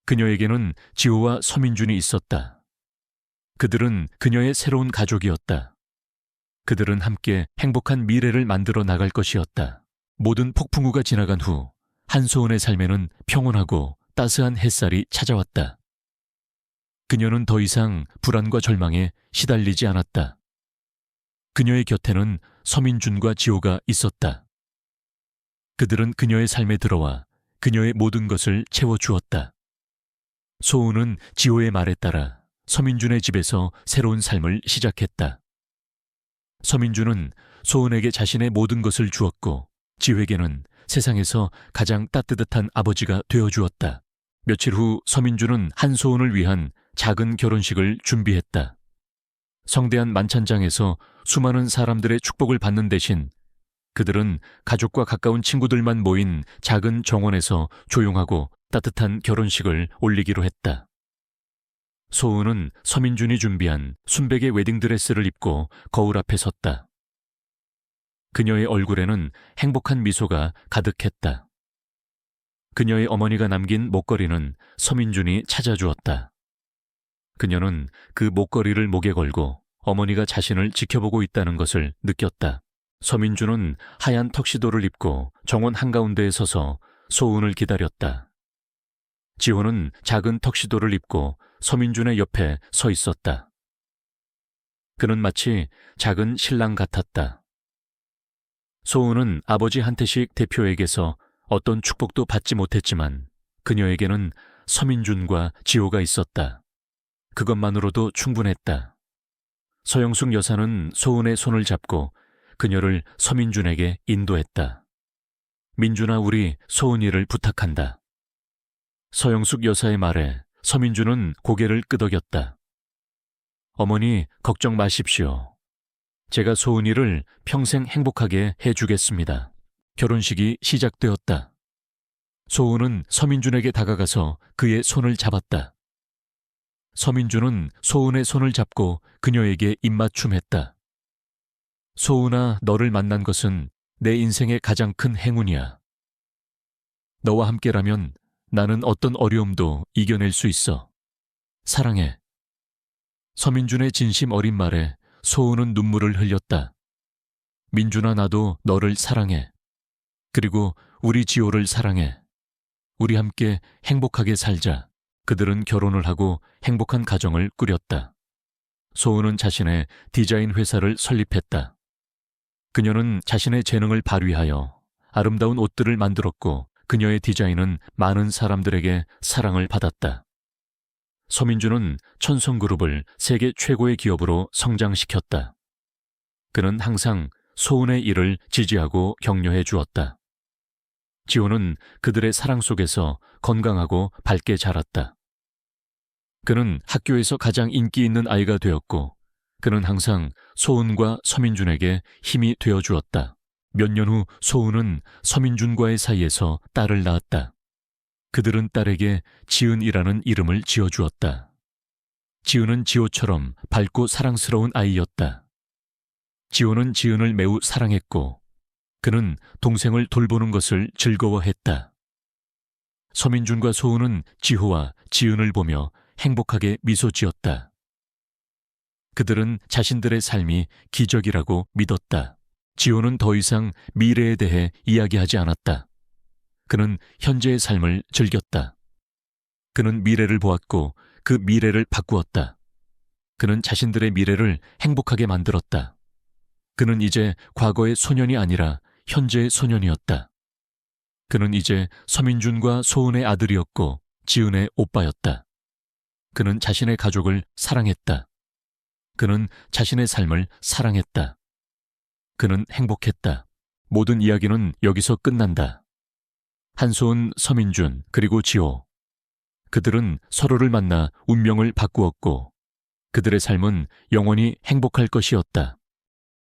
그녀에게는 지호와 서민준이 있었다. 그들은 그녀의 새로운 가족이었다. 그들은 함께 행복한 미래를 만들어 나갈 것이었다. 모든 폭풍우가 지나간 후 한소은의 삶에는 평온하고 따스한 햇살이 찾아왔다. 그녀는 더 이상 불안과 절망에 시달리지 않았다. 그녀의 곁에는 서민준과 지호가 있었다. 그들은 그녀의 삶에 들어와 그녀의 모든 것을 채워주었다. 소은은 지호의 말에 따라 서민준의 집에서 새로운 삶을 시작했다. 서민준은 소은에게 자신의 모든 것을 주었고 지호에게는 세상에서 가장 따뜻한 아버지가 되어주었다. 며칠 후 서민준은 한소은을 위한 작은 결혼식을 준비했다. 성대한 만찬장에서 수많은 사람들의 축복을 받는 대신 그들은 가족과 가까운 친구들만 모인 작은 정원에서 조용하고 따뜻한 결혼식을 올리기로 했다. 소은은 서민준이 준비한 순백의 웨딩드레스를 입고 거울 앞에 섰다. 그녀의 얼굴에는 행복한 미소가 가득했다. 그녀의 어머니가 남긴 목걸이는 서민준이 찾아주었다. 그녀는 그 목걸이를 목에 걸고 어머니가 자신을 지켜보고 있다는 것을 느꼈다. 서민준은 하얀 턱시도를 입고 정원 한가운데에 서서 소은을 기다렸다. 지호는 작은 턱시도를 입고 서민준의 옆에 서 있었다. 그는 마치 작은 신랑 같았다. 소은은 아버지 한태식 대표에게서 어떤 축복도 받지 못했지만 그녀에게는 서민준과 지호가 있었다. 그것만으로도 충분했다. 서영숙 여사는 소은의 손을 잡고 그녀를 서민준에게 인도했다. 민준아, 우리 소은이를 부탁한다. 서영숙 여사의 말에 서민준은 고개를 끄덕였다. 어머니, 걱정 마십시오. 제가 소은이를 평생 행복하게 해주겠습니다. 결혼식이 시작되었다. 소은은 서민준에게 다가가서 그의 손을 잡았다. 서민준은 소은의 손을 잡고 그녀에게 입맞춤했다. 소은아, 너를 만난 것은 내 인생의 가장 큰 행운이야. 너와 함께라면 나는 어떤 어려움도 이겨낼 수 있어. 사랑해. 서민준의 진심 어린 말에 소은은 눈물을 흘렸다. 민준아, 나도 너를 사랑해. 그리고 우리 지호를 사랑해. 우리 함께 행복하게 살자. 그들은 결혼을 하고 행복한 가정을 꾸렸다. 소은은 자신의 디자인 회사를 설립했다. 그녀는 자신의 재능을 발휘하여 아름다운 옷들을 만들었고 그녀의 디자인은 많은 사람들에게 사랑을 받았다. 서민준은 천성그룹을 세계 최고의 기업으로 성장시켰다. 그는 항상 소은의 일을 지지하고 격려해 주었다. 지호는 그들의 사랑 속에서 건강하고 밝게 자랐다. 그는 학교에서 가장 인기 있는 아이가 되었고 그는 항상 소은과 서민준에게 힘이 되어 주었다. 몇 년 후 소은은 서민준과의 사이에서 딸을 낳았다. 그들은 딸에게 지은이라는 이름을 지어주었다. 지은은 지호처럼 밝고 사랑스러운 아이였다. 지호는 지은을 매우 사랑했고 그는 동생을 돌보는 것을 즐거워했다. 서민준과 소은은 지호와 지은을 보며 행복하게 미소 지었다. 그들은 자신들의 삶이 기적이라고 믿었다. 지호는 더 이상 미래에 대해 이야기하지 않았다. 그는 현재의 삶을 즐겼다. 그는 미래를 보았고 그 미래를 바꾸었다. 그는 자신들의 미래를 행복하게 만들었다. 그는 이제 과거의 소년이 아니라 현재의 소년이었다. 그는 이제 서민준과 소은의 아들이었고 지은의 오빠였다. 그는 자신의 가족을 사랑했다. 그는 자신의 삶을 사랑했다. 그는 행복했다. 모든 이야기는 여기서 끝난다. 한소은, 서민준, 그리고 지호. 그들은 서로를 만나 운명을 바꾸었고 그들의 삶은 영원히 행복할 것이었다.